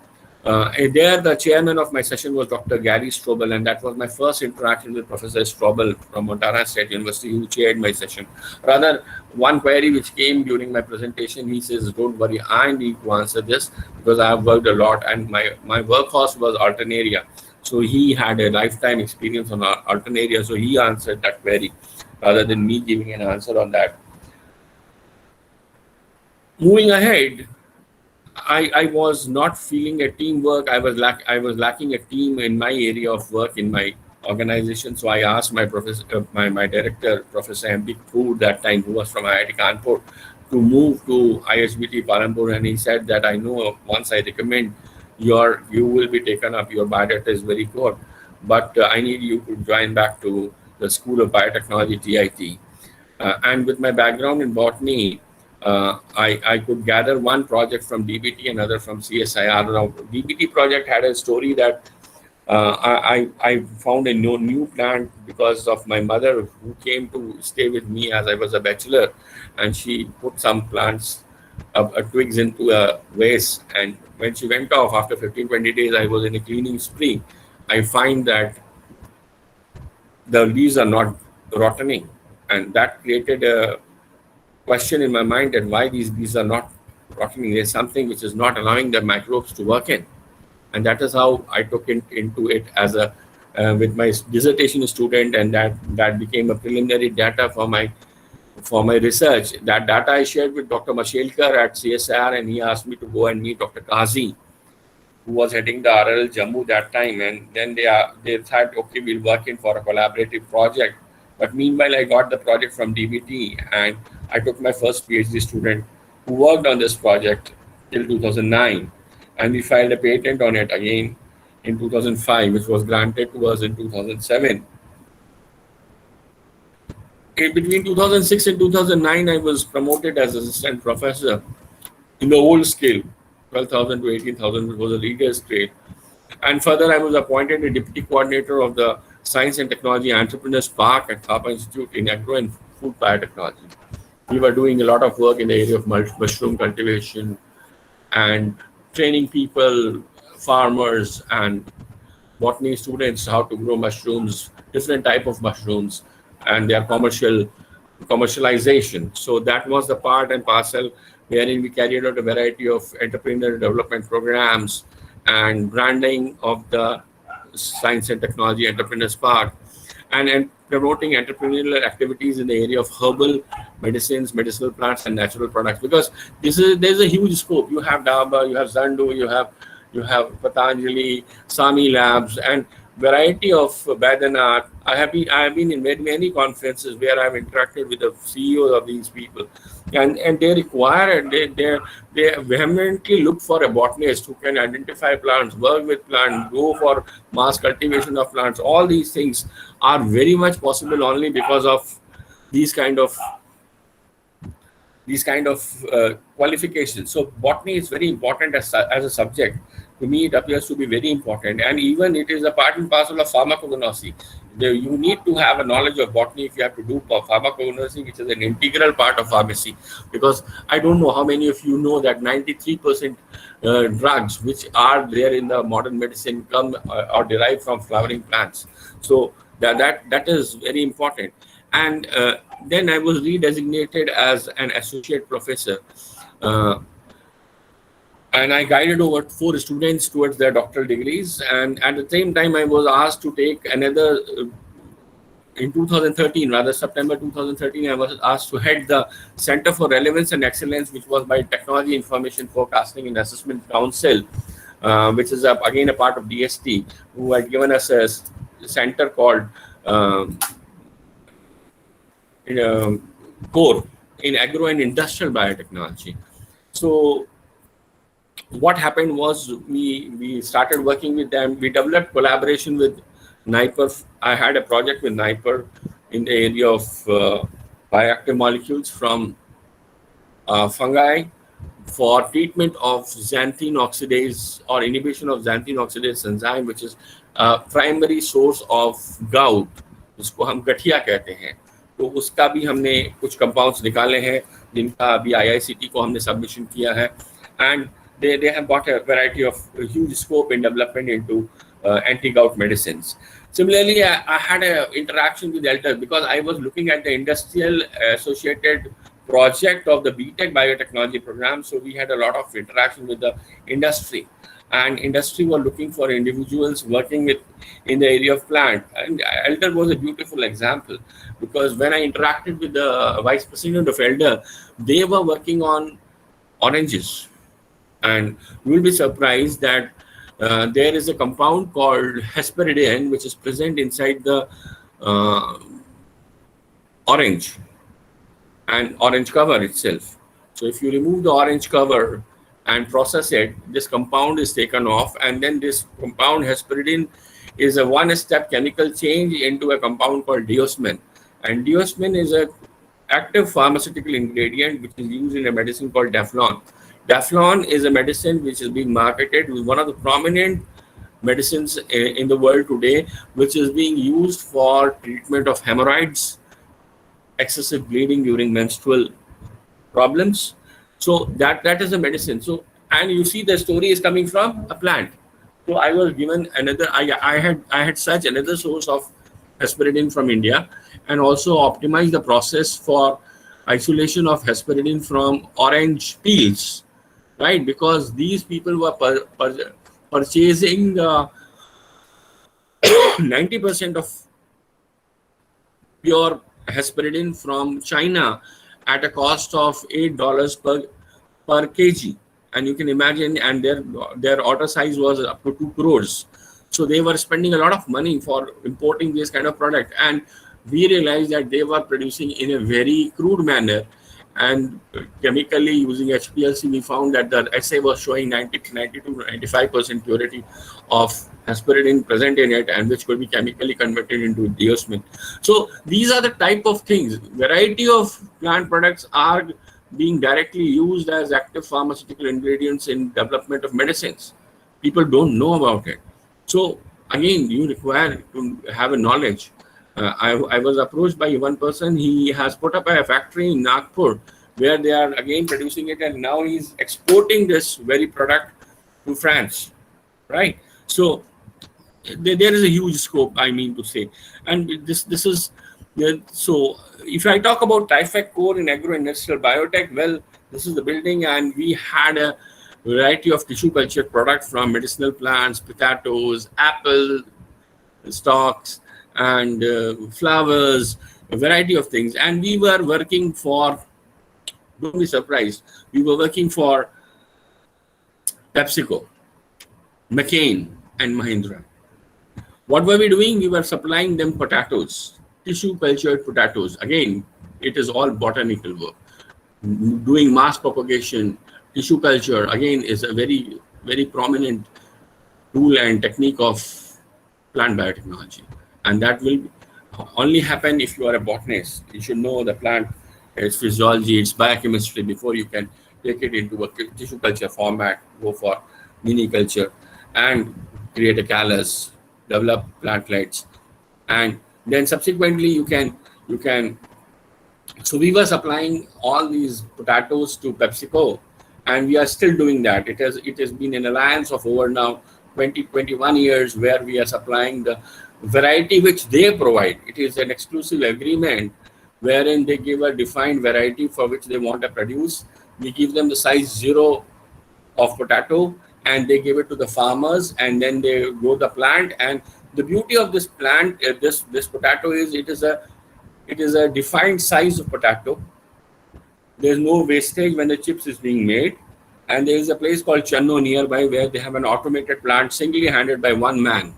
there, the chairman of my session was Dr. Gary Strobel, and that was my first interaction with Professor Strobel from Montana State University, who chaired my session. Rather, one query which came during my presentation, he says, "Don't worry, I need to answer this because I have worked a lot, and my workhorse was Alternaria." So he had a lifetime experience on Alternaria, so he answered that query rather than me giving an answer on that. Moving ahead, I was not feeling a teamwork. I was lacking a team in my area of work in my organization. So I asked my professor, my director, Professor M.B. Kapoor, that time, who was from IIT Kanpur, to move to ISBT Palanpur, and he said that, "I know once I recommend you will be taken up. Your biodata is very good, but I need you to join back to the School of Biotechnology, TIT." And with my background in botany, I could gather one project from DBT, another from CSIR. Now, DBT project had a story that I found a new plant because of my mother who came to stay with me as I was a bachelor, and she put some plants, twigs into a vase, and when she went off after 15-20 days, I was in a cleaning spree. I find that the leaves are not rotting, and that created a question in my mind that why these bees are not rotting. There's something which is not allowing the microbes to work in, and that is how I took into it as a with my dissertation student, and that became a preliminary data for my research. That data I shared with Dr. Mashelkar at CSIR, and he asked me to go and meet Dr. Kazi, who was heading the RL Jammu that time, and then they thought, okay, we'll work in for a collaborative project. But meanwhile, I got the project from DBT, and I took my first PhD student who worked on this project till 2009, and we filed a patent on it again in 2005, which was granted to us in 2007. In between 2006 and 2009, I was promoted as assistant professor in the old scale, 12,000 to 18,000, which was a leader's grade. And further, I was appointed a deputy coordinator of the Science and Technology Entrepreneurs Park at Thapa Institute in Agro and Food Biotechnology. We were doing a lot of work in the area of mushroom cultivation and training people, farmers and botany students how to grow mushrooms, different type of mushrooms, and their commercialization. So that was the part and parcel wherein we carried out a variety of entrepreneurial development programs and branding of the Science and Technology Entrepreneurs Park, and promoting entrepreneurial activities in the area of herbal medicines, medicinal plants, and natural products. Because there's a huge scope. You have Dabur, you have Zandu, you have Patanjali, Sami Labs, and variety of Baidyanath. I have been in many conferences where I've interacted with the CEOs of these people, and they require they vehemently look for a botanist who can identify plants, work with plants, go for mass cultivation of plants. All these things are very much possible only because of these kind of qualifications. So botany is very important as a subject. To me, it appears to be very important, and even it is a part and parcel of pharmacognosy. You need to have a knowledge of botany if you have to do pharmacognosy, which is an integral part of pharmacy. Because I don't know how many of you know that 93% drugs which are there in the modern medicine come or derive from flowering plants. So that is very important. And then I was redesignated as an associate professor. And I guided over 4 students towards their doctoral degrees. And at the same time, I was asked to take another, in 2013, rather September 2013, I was asked to head the Center for Relevance and Excellence, which was by Technology Information Forecasting and Assessment Council, which is again a part of DST, who had given us a center called CORE in Agro and Industrial Biotechnology. So what happened was we started working with them. We developed collaboration with NIPER. I had a project with NIPER in the area of bioactive molecules from fungi for treatment of xanthine oxidase or inhibition of xanthine oxidase enzyme, which is a primary source of gout, जिसको हम गठिया कहते हैं. तो उसका भी हमने कुछ कंपाउंड्स निकाले हैं जिनका अभी IICT को हमने सबमिशन किया है, and they have got a variety of huge scope in development into anti-gout medicines. Similarly, I had an interaction with ELTER because I was looking at the industrial associated project of the BTech biotechnology program. So we had a lot of interaction with the industry, and industry were looking for individuals working in the area of plant. And ELTER was a beautiful example because when I interacted with the vice president of ELTER, they were working on oranges. And you will be surprised that there is a compound called hesperidin, which is present inside the orange and orange cover itself. So if you remove the orange cover and process it, this compound is taken off, and then this compound hesperidin is a one-step chemical change into a compound called diosmin. And diosmin is a active pharmaceutical ingredient which is used in a medicine called Daflon. Daflon is a medicine which is being marketed with one of the prominent medicines in the world today, which is being used for treatment of hemorrhoids, excessive bleeding during menstrual problems. So that is a medicine. So, and you see the story is coming from a plant. So I was given another, I had such another source of hesperidin from India, and also optimized the process for isolation of hesperidin from orange peels, right? Because these people were purchasing 90% of pure hesperidin from China at a cost of $8 per kg. And you can imagine, and their order size was up to 2 crores. So they were spending a lot of money for importing this kind of product. And we realized that they were producing in a very crude manner. And chemically using HPLC, we found that the assay was showing 90 to 95% purity of hesperidin present in it, and which could be chemically converted into diosmin. So these are the type of things. Variety of plant products are being directly used as active pharmaceutical ingredients in development of medicines. People don't know about it. So again, you require to have a knowledge. I was approached by one person. He has put up a factory in Nagpur where they are again producing it, and now he's exporting this very product to France, right? So there is a huge scope, I mean to say. And this is, so if I talk about Tyfec Core in agro-industrial biotech, well, this is the building, and we had a variety of tissue culture products from medicinal plants, potatoes, apple stalks, and flowers, a variety of things. And we were working for, don't be surprised, we were working for PepsiCo, McCain, and Mahindra. What were we doing? We were supplying them potatoes, tissue cultured potatoes. Again, it is all botanical work. Doing mass propagation, tissue culture, again, is a very, very prominent tool and technique of plant biotechnology. And that will only happen if you are a botanist. You should know the plant, its physiology, its biochemistry before you can take it into a tissue culture format, go for mini culture, and create a callus, develop plantlets, and then subsequently you can. So we were supplying all these potatoes to PepsiCo, and we are still doing that. It has been an alliance of over now 21 years where we are supplying the variety which they provide. It is an exclusive agreement wherein they give a defined variety for which they want to produce. We give them the size 0 of potato, and they give it to the farmers, and then they grow the plant. And the beauty of this plant, this potato is it is a defined size of potato. There's no wastage when the chips is being made. And there is a place called Channo nearby where they have an automated plant singly handled by one man.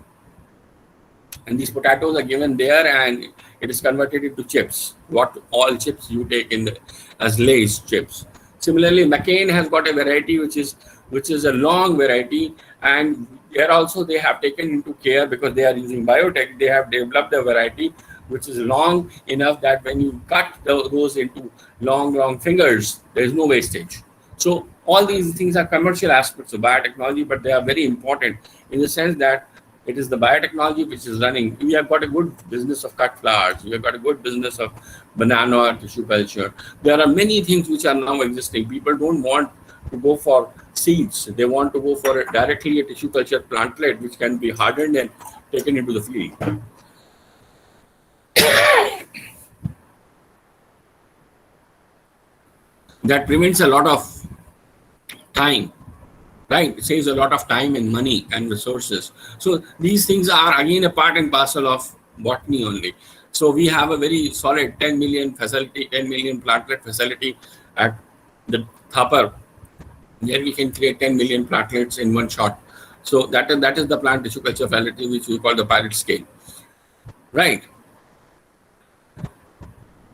And these potatoes are given there, and it is converted into chips. What all chips you take in as Lay's chips. Similarly, McCain has got a variety which is a long variety, and here also they have taken into care because they are using biotech. They have developed a variety which is long enough that when you cut those into long fingers, there is no wastage. So all these things are commercial aspects of biotechnology, but they are very important in the sense that it is the biotechnology which is running. We have got a good business of cut flowers. We have got a good business of banana or tissue culture. There are many things which are now existing. People don't want to go for seeds. They want to go for directly a tissue culture plantlet, which can be hardened and taken into the field. That prevents a lot of time, right? It saves a lot of time and money and resources. So these things are again a part and parcel of botany only. So we have a very solid 10 million plantlet facility at the Thapar, where we can create 10 million plantlets in one shot. So that is the plant tissue culture facility, which we call the pilot scale, right?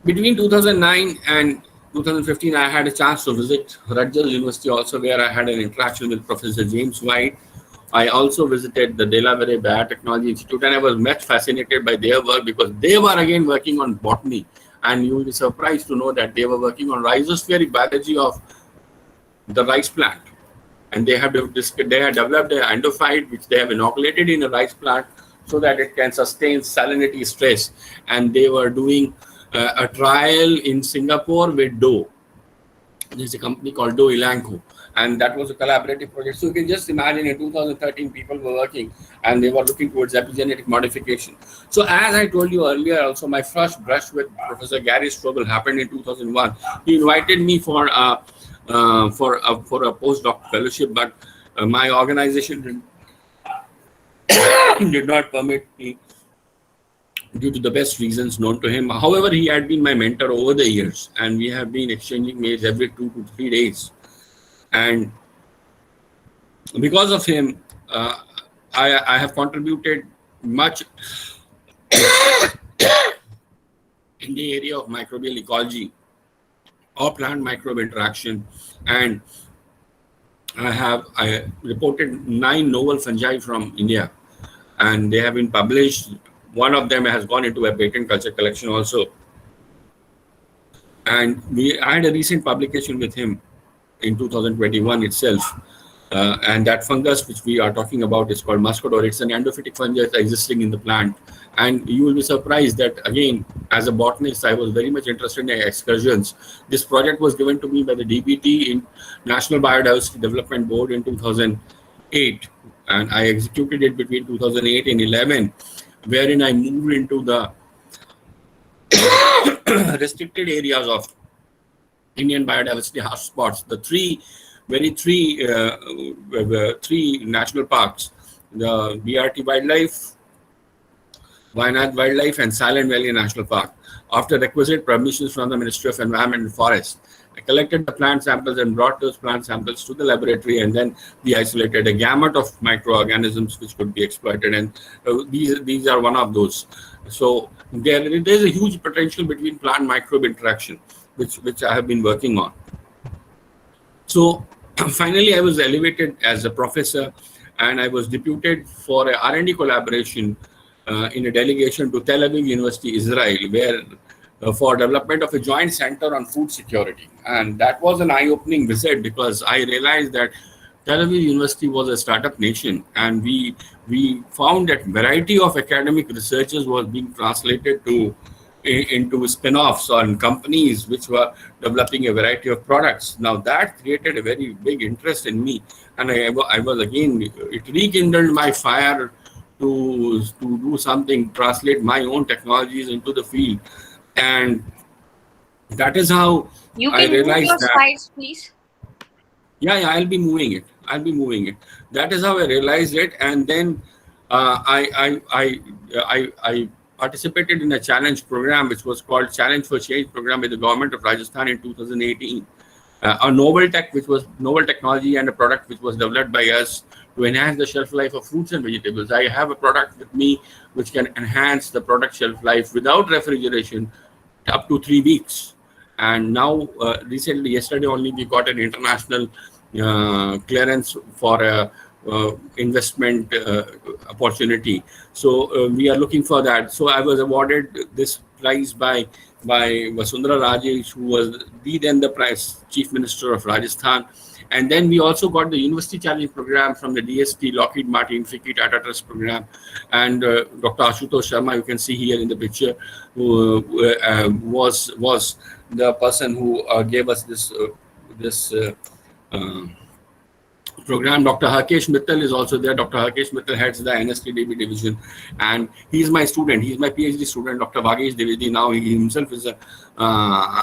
Between 2009 and 2015, I had a chance to visit Rutgers University also, where I had an interaction with Professor James White. I also visited the Delaware Biotechnology Institute, and I was much fascinated by their work because they were again working on botany. and you will be surprised to know that they were working on rhizospheric biology of the rice plant, and they have developed an endophyte which they have inoculated in a rice plant so that it can sustain salinity stress. And they were doing a trial in Singapore with Dow. There's a company called Dow Elanco, and that was a collaborative project. So you can just imagine in 2013 people were working and they were looking towards epigenetic modification. So as I told you earlier, also my first brush with Professor Gary Strobel happened in 2001. He invited me for a postdoc fellowship, but my organization did not permit me due to the best reasons known to him. However, he had been my mentor over the years, and we have been exchanging mails every 2 to 3 days. And because of him, I have contributed much in the area of microbial ecology or plant microbe interaction. And I reported 9 novel fungi from India, and they have been published. One of them has gone into a patent culture collection also. And I had a recent publication with him in 2021 itself. And that fungus which we are talking about is called muscador. It's an endophytic fungus existing in the plant. And you will be surprised that, again, as a botanist, I was very much interested in excursions. This project was given to me by the DBT in National Biodiversity Development Board in 2008. And I executed it between 2008 and 11, wherein I moved into the restricted areas of Indian biodiversity hotspots, the three national parks, the BRT Wildlife, Wayanad Wildlife, and Silent Valley National Park. After requisite permissions from the Ministry of Environment and Forest, I collected the plant samples and brought those plant samples to the laboratory, and then we isolated a gamut of microorganisms which could be exploited, and these are one of those. So there's a huge potential between plant microbe interaction, which I have been working on. So finally, I was elevated as a professor, and I was deputed for a R&D collaboration in a delegation to Tel Aviv University, Israel, where for development of a joint center on food security. And that was an eye-opening visit, because I realized that Tel Aviv University was a startup nation, and we found that variety of academic researches was being translated into spin-offs on companies which were developing a variety of products. Now that created a very big interest in me, and I was again, it rekindled my fire to do something, translate my own technologies into the field. And that is how You I can move realized your that. slides, please. Yeah, I'll be moving it. That is how I realized it. And then I participated in a challenge program which was called Challenge for Change program with the government of Rajasthan in 2018. A novel technology and a product which was developed by us to enhance the shelf life of fruits and vegetables. I have a product with me which can enhance the product shelf life without refrigeration up to 3 weeks. And now, recently, yesterday only, we got an international clearance for a investment opportunity. So we are looking for that. So I was awarded this prize by Vasundhara Rajesh, who was the Chief Minister of Rajasthan. And then we also got the University Challenge program from the DST, Lockheed Martin, FICCI Tata Trust program. And Dr. Ashutosh Sharma, you can see here in the picture, who was the person who gave us this program. Dr. Hakesh Mittal is also there. Dr. Hakesh Mittal heads the NSTDB division, and he's my student. He's my PhD student, Dr. Vagesh Devedi. Now he himself is a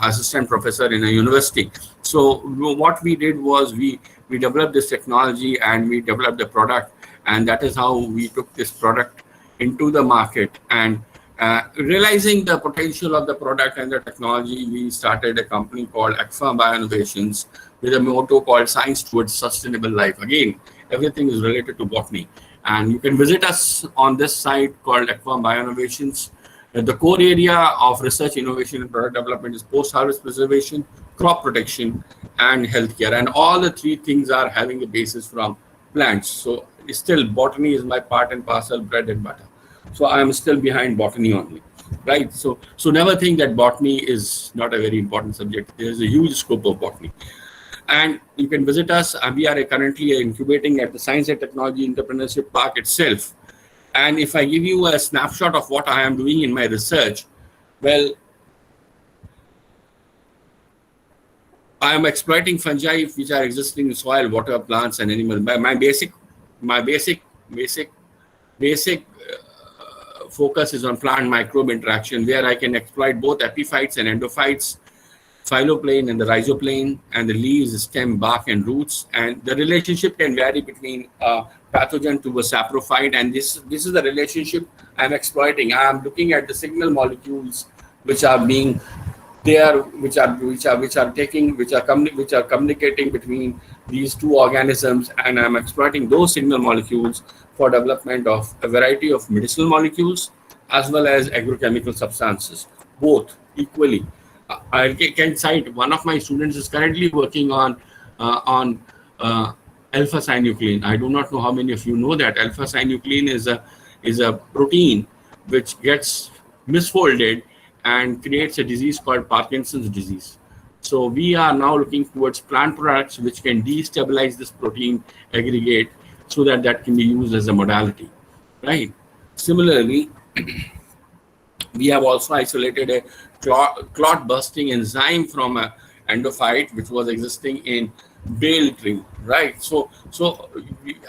assistant professor in a university. So what we did was we developed this technology and we developed the product, and that is how we took this product into the market. And realizing the potential of the product and the technology, we started a company called ACFA Bioinnovations with a motto called Science Towards Sustainable Life. Again, everything is related to botany. And you can visit us on this site called ACFA Bioinnovations. The core area of research, innovation, and product development is post-harvest preservation, crop protection, and healthcare. And all the 3 things are having a basis from plants. So still, botany is my part and parcel, bread and butter. So I am still behind botany only. right? So never think that botany is not a very important subject. There is a huge scope of botany. And you can visit us. We are currently incubating at the Science and Technology Entrepreneurship Park itself. And if I give you a snapshot of what I am doing in my research, well, I am exploiting fungi which are existing in soil, water, plants, and animals. My basic focus is on plant microbe interaction, where I can exploit both epiphytes and endophytes, phylloplane and the rhizoplane, and the leaves, stem, bark, and roots. And the relationship can vary between pathogen to a saprophyte, and this is the relationship I'm exploiting. I am looking at the signal molecules which are being there, which are communicating between these two organisms, and I'm exploiting those signal molecules for development of a variety of medicinal molecules as well as agrochemical substances, both equally. I can cite one of my students is currently working on alpha-synuclein. I do not know how many of you know that alpha-synuclein is a protein which gets misfolded and creates a disease called Parkinson's disease. So we are now looking towards plant products which can destabilize this protein aggregate so that can be used as a modality, right? Similarly, we have also isolated a clot busting enzyme from an endophyte which was existing in bale tree, right? So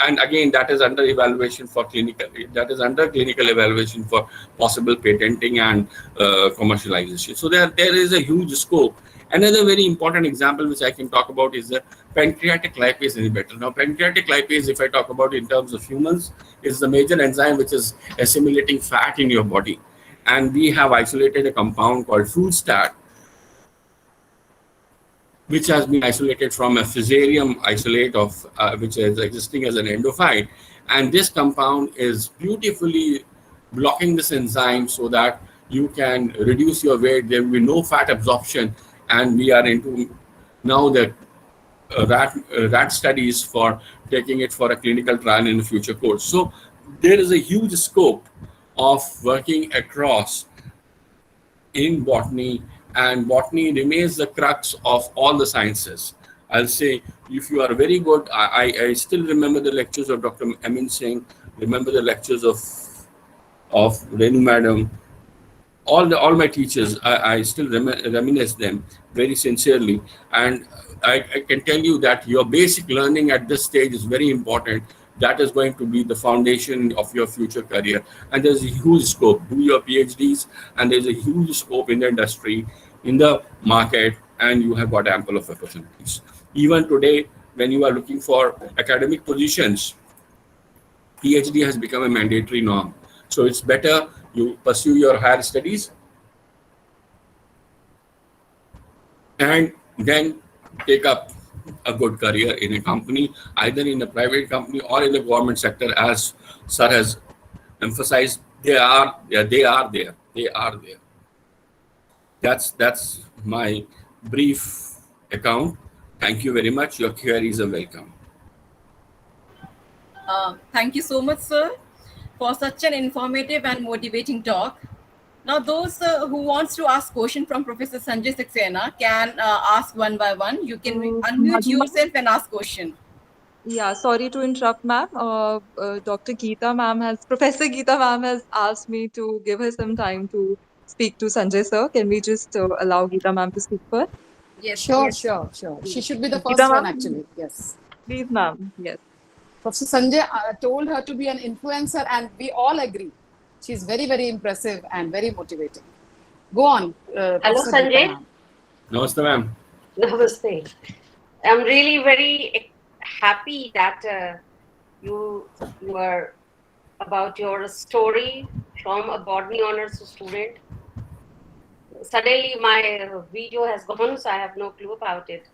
and again, that is under evaluation for clinical. That is under clinical evaluation for possible patenting and commercialization. So there is a huge scope. Another very important example which I can talk about is the pancreatic lipase inhibitor. Now, pancreatic lipase, if I talk about in terms of humans, is the major enzyme which is assimilating fat in your body. And we have isolated a compound called Fruitstat, which has been isolated from a Fusarium isolate of which is existing as an endophyte. And this compound is beautifully blocking this enzyme so that you can reduce your weight. There will be no fat absorption. And we are into now the rat studies for taking it for a clinical trial in the future course. So there is a huge scope of working across in botany, and botany remains the crux of all the sciences. I'll say, if you are very good, I still remember the lectures of Dr. Amin Singh, remember the lectures of Renu Madam, all my teachers. I still reminisce them very sincerely, and I can tell you that your basic learning at this stage is very important. That is going to be the foundation of your future career. And there's a huge scope. Do your PhDs, and there's a huge scope in the industry, in the market, and you have got ample of opportunities. Even today, when you are looking for academic positions, PhD has become a mandatory norm. So it's better you pursue your higher studies and then take up a good career in a company, either in a private company or in the government sector. As Sir has emphasized, they are there. That's my brief account. Thank you very much. Your queries are welcome. Thank you so much, sir, for such an informative and motivating talk. Now, those who wants to ask question from Professor Sanjay Saxena can ask one by one. You can unmute yourself and ask question. Yeah, sorry to interrupt, ma'am. Professor Geeta ma'am has asked me to give her some time to speak to Sanjay sir. Can we just allow Geeta ma'am to speak first? Yes. Sure. She should be the first one, actually. Yes. Please, ma'am. Yes. Professor Sanjay told her to be an influencer, and we all agree. She's very, very impressive and very motivating. Go on. Hello, Sanjay. Namaste, ma'am. Namaste. I'm really very happy that you are about your story from a botany honors student. Suddenly my video has gone, so I have no clue about it.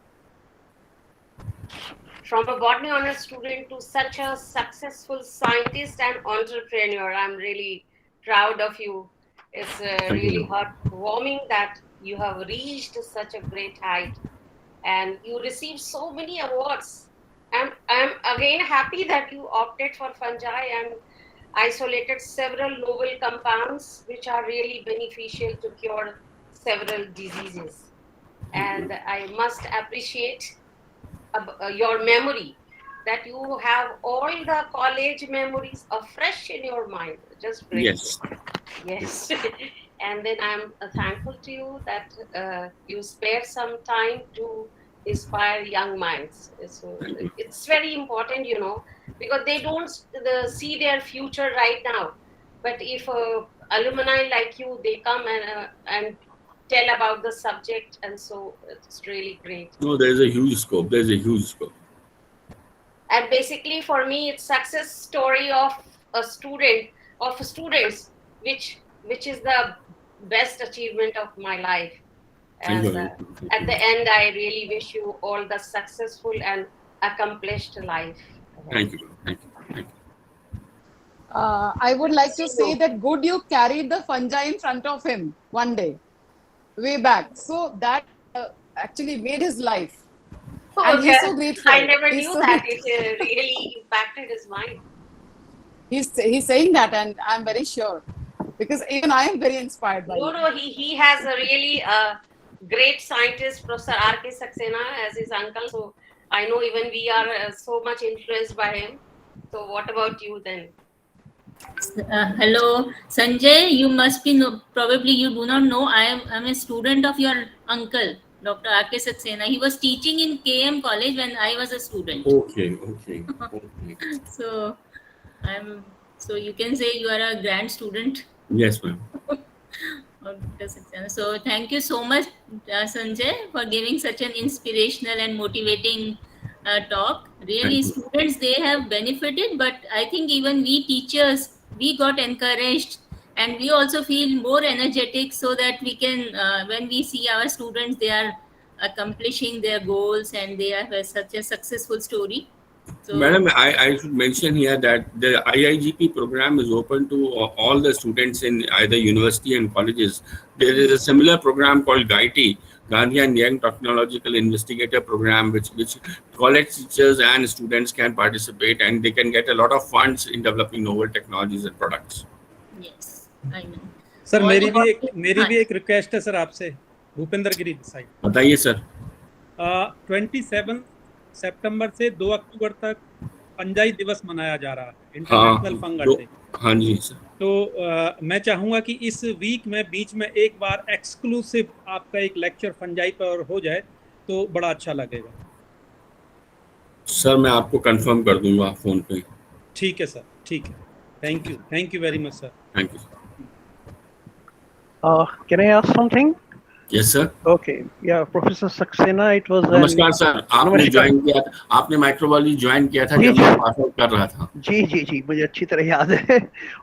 From a botany honors student to such a successful scientist and entrepreneur, I'm really proud of you. It's really heartwarming that you have reached such a great height and you received so many awards. I'm again happy that you opted for fungi and isolated several novel compounds which are really beneficial to cure several diseases. And I must appreciate your memory, that you have all the college memories fresh in your mind. Just great. Yes. Yes. And then I'm thankful to you that you spare some time to inspire young minds. So it's very important, you know, because they don't see their future right now. But if alumni like you, they come and tell about the subject, and so it's really great. No, there's a huge scope. There's a huge scope. And basically, for me, it's success story of a student, of students, which is the best achievement of my life. Thank And you. at the end, I really wish you all the successful and accomplished life. Thank you. Thank you. Thank you. I would like to say that good you carried the fungi in front of him one day, way back. So that actually made his life. And he's so grateful. I never He's knew so that grateful. it really impacted his mind. He's saying that, and I'm very sure, because even I am very inspired by it. No, he has a really great scientist, Professor R.K. Saxena, as his uncle. So I know even we are so much influenced by him. So what about you then? Hello, Sanjay. You must be probably you do not know. I'm a student of your uncle, Dr. R.K. Saxena. He was teaching in KM College when I was a student. Okay. So you can say you are a grand student. Yes, ma'am. So thank you so much, Sanjay, for giving such an inspirational and motivating talk. Really, students, they have benefited, but I think even we teachers, we got encouraged, and we also feel more energetic, so that we can, when we see our students, they are accomplishing their goals and they have such a successful story. So, Madam, I should mention here that the IIGP program is open to all the students in either university and colleges. There is a similar program called GITE, Gandhi and Young Technological Investigator Program, which college teachers and students can participate, and they can get a lot of funds in developing novel technologies and products. yes, I know. Sir मेरी भी एक request है sir आपसे, भूपेंद्र गिरी side. बताइए sir. 27 सितंबर से 2 अक्टूबर तक fungi दिवस मनाया जा रहा है, इंटरनेशनल फंगस डे। हाँ जी सर। तो मैं चाहूँगा कि इस वीक में बीच में एक बार एक्सक्लूसिव आपका एक लेक्चर फंजाई पर हो जाए तो बड़ा अच्छा लगेगा। सर मैं आपको कंफर्म कर दूंगा फोन पे। ठीक है सर, ठीक है। Thank you very much sir. Thank you. Can I ask something? Yes sir. Okay, yeah, Professor Saxena, it was. नमस्कार सर, आपने ज्वाइन किया था, आपने माइक्रोबायोलॉजी ज्वाइन किया था जब मैं पास आउट कर रहा था। जी मुझे अच्छी तरह याद है,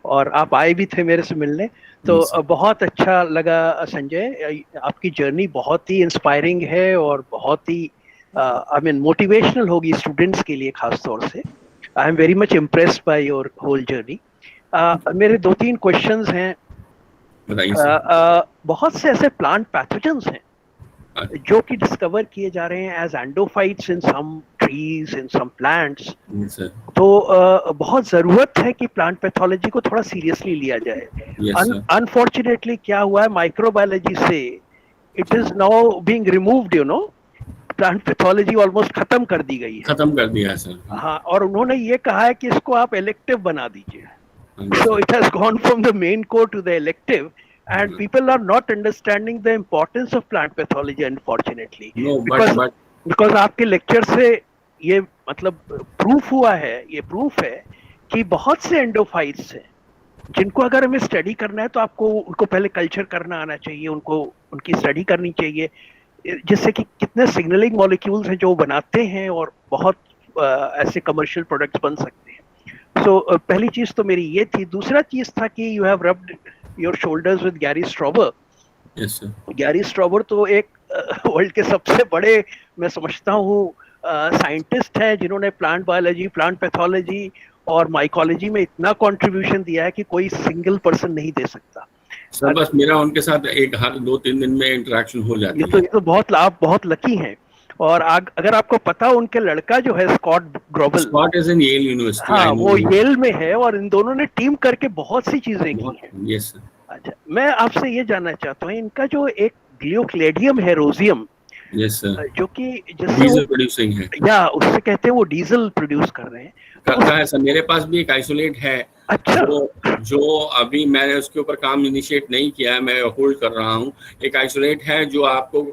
और आप आए भी थे मेरे से मिलने, तो बहुत अच्छा लगा संजय। आपकी जर्नी बहुत ही इंस्पायरिंग है और बहुत ही आई मीन मोटिवेशनल होगी स्टूडेंट्स के लिए खास तौर से। I am very much impressed by your whole journey. मेरे 2-3 क्वेश्चंस हैं। बहुत से ऐसे प्लांट पैथोजेंस हैं जो कि डिस्कवर किए जा रहे हैं एज एंडोफाइट्स इन सम ट्रीज, इन सम प्लांट्स। तो बहुत जरूरत है कि प्लांट पैथोलॉजी को थोड़ा सीरियसली लिया जाए। अनफॉर्चुनेटली क्या हुआ है, माइक्रोबायोलॉजी से it is now being removed, you know, plant pathology almost खत्म कर दी गई है। खत्म कर दिया है सर। हाँ, और उन्होंने ये कहा है कि इसको आप इलेक्टिव बना दीजिए। So it has gone from the main core to the elective, and people are not understanding the importance of plant pathology, unfortunately. No, because आपके लेक्चर से ये मतलब प्रूफ हुआ है, ये प्रूफ है कि बहुत से एंडोफाइट्स हैं जिनको अगर हमें स्टडी करना है तो आपको उनको पहले कल्चर करना आना चाहिए, उनको उनकी स्टडी करनी चाहिए, जिससे कि कितने सिग्नलिंग मॉलिक्यूल्स हैं जो बनाते हैं और बहुत ऐसे कमर्शियल प्रोडक्ट्स बन सकते हैं। So, पहली चीज तो मेरी ये थी। दूसरा चीज था कि you have rubbed your shoulders with Gary Strauber. Yes sir. Gary Strauber तो एक वर्ल्ड के सबसे बड़े, मैं समझता हूँ, साइंटिस्ट है जिन्होंने प्लांट बायोलॉजी, प्लांट पैथोलॉजी और माइकोलॉजी में इतना कंट्रीब्यूशन दिया है कि कोई सिंगल पर्सन नहीं दे सकता। सर बस मेरा उनके साथ एक हर 2-3 दिन में इंटरेक्शन हो जाती है। ये तो बहुत, आप बहुत लकी हैं। और अगर आपको पता उनके लड़का जो है Scott ग्रोबल, Scott is in Yale University. हाँ I know वो him. येल में है और इन दोनों ने टीम करके बहुत सी चीजें की हैं। Yes, sir. अच्छा, मैं आपसे ये जानना चाहता हूँ, इनका जो एक ग्लियोक्लेडियम है रोजियम, Yes, sir. जो कि जिससे Diesel producing है। या उससे कहते हैं वो डीजल प्रोड्यूस कर रहे हैं। करता है सर, मेरे पास भी एक आइसोलेट है। अच्छा। जो अभी मैंने उसके ऊपर काम इनिशिएट नहीं किया है, मैं होल्ड कर रहा हूँ। एक आइसोलेट है जो आपको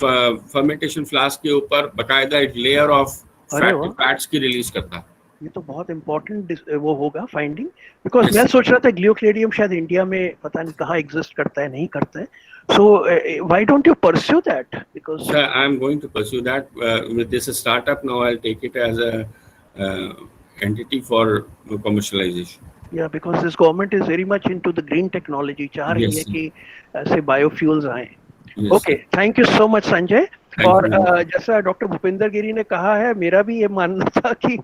फर्मेंटेशन फ्लास्क के ऊपर बकायदा एक लेयर ऑफ फैट्स की रिलीज करता है। ये तो बहुत इम्पोर्टेंट वो होगा फाइंडिंग, बिकॉज मैं सोच रहा था ग्लियोक्लेडियम शायद इंडिया में पता नहीं कहाँ एग्जिस्ट करता है, नहीं करता है। So why don't you pursue that? Because sir, I'm going to pursue that with this startup now. I'll take it as a entity for commercialization. Yeah, because this government is very much into the green technology. चाह रही है कि ऐसे biofuels आए। Okay, thank you so much Sanjay. और जैसा doctor Bhupendra गिरी ने कहा है, मेरा भी ये मानना था कि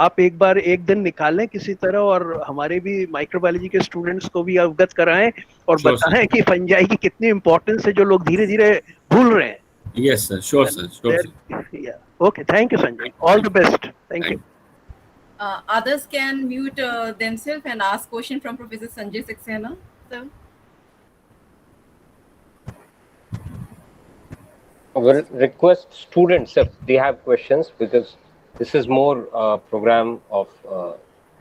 आप एक बार एक दिन निकालें किसी तरह और हमारे भी माइक्रोबायोलॉजी के स्टूडेंट्स को भी अवगत कराएं और बताएं कि फंजाई की कितनी इंपॉर्टेंस है जो लोग धीरे धीरे भूल रहे हैं। Yes sir, sure sir, sure sir. Yeah. Okay, thank you Sanjay. All the best. Thank you. Others can mute themselves and ask question from Professor Sanjay Saxena. Sir. I will request students if they have questions, because this is more program of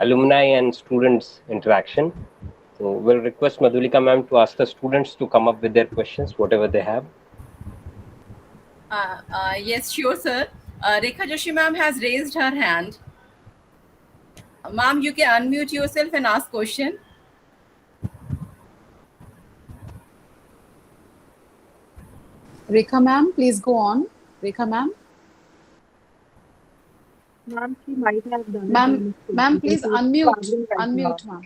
alumni and students interaction. So we'll request Madhulika ma'am to ask the students to come up with their questions, whatever they have. Yes, sure, sir. Rekha Joshi ma'am has raised her hand. Ma'am, you can unmute yourself and ask question. Rekha ma'am, please go on. Rekha ma'am. Ma'am, she might have done it. Ma'am, please unmute. Unmute, ma'am.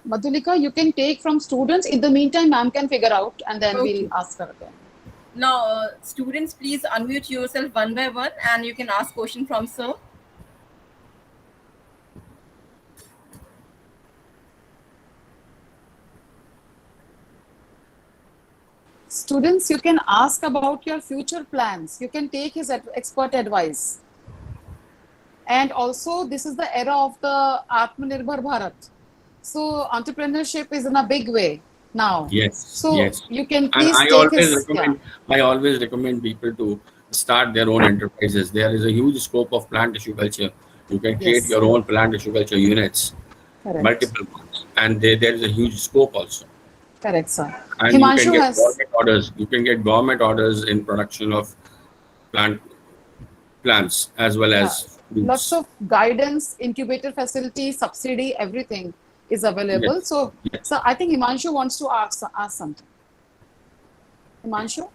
Madhulika, you can take from students. In the meantime, ma'am can figure out, and then we'll ask her again. Now, students, please unmute yourself one by one, and you can ask question from sir. Students, you can ask about your future plans. You can take his expert advice. And also, this is the era of the Atmanirbhar Bharat. So, entrepreneurship is in a big way now. Yes. So, yes. you can And please I take always his... recommend. I always recommend people to start their own enterprises. There is a huge scope of plant tissue culture. You can create your own plant tissue culture units, multiple ones, and there is a huge scope also. Correct, sir. And Himanshu you can get has... government orders. You can get government orders in production of plants as well as fruits. Lots of guidance, incubator facility, subsidy, everything is available. Yes. So, so I think Himanshu wants to ask something. Himanshu?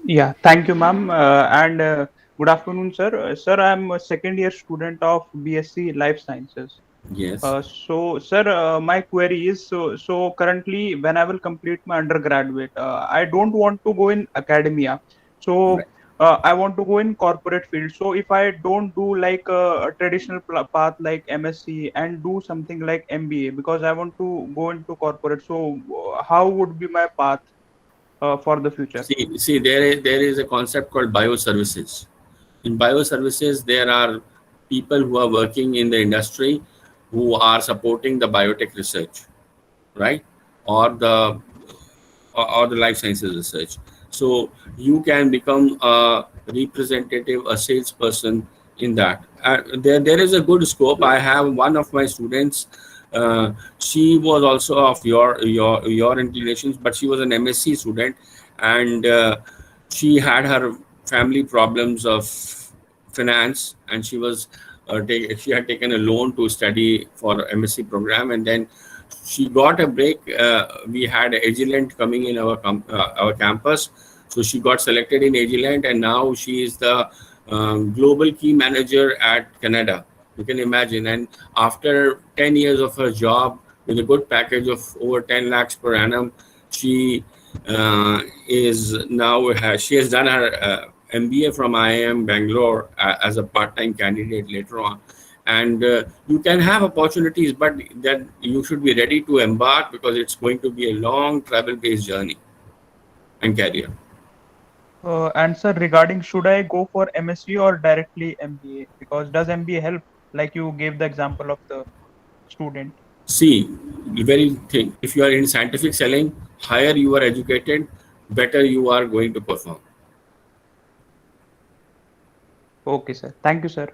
Yeah, thank you, ma'am. And good afternoon, sir. Sir, I am a second year student of BSc Life Sciences. Yes. So, sir, my query is, so currently when I will complete my undergraduate, I don't want to go in academia. So, I want to go in corporate field. So, if I don't do like a traditional path like MSc and do something like MBA, because I want to go into corporate. So, how would be my path for the future? See, there is a concept called bioservices. In bioservices, there are people who are working in the industry who are supporting the biotech research, right, or the life sciences research. So you can become a representative, a salesperson in that. There is a good scope. I have one of my students. She was also of your inclinations, but she was an MSc student, and she had her family problems of finance, and she was she had taken a loan to study for MSc program, and then she got a break. We had Agilent coming in our campus, so she got selected in Agilent, and now she is the global key manager at Canada. You can imagine. And after 10 years of her job with a good package of over 10 lakhs per annum, she has done her MBA from IIM Bangalore as a part-time candidate later on, and you can have opportunities, but that you should be ready to embark, because it's going to be a long travel-based journey and career. And sir, regarding should I go for MSc or directly MBA? Because does MBA help? Like you gave the example of the student. See, the very thing, if you are in scientific selling, higher you are educated, better you are going to perform. Okay, sir. Thank you, sir.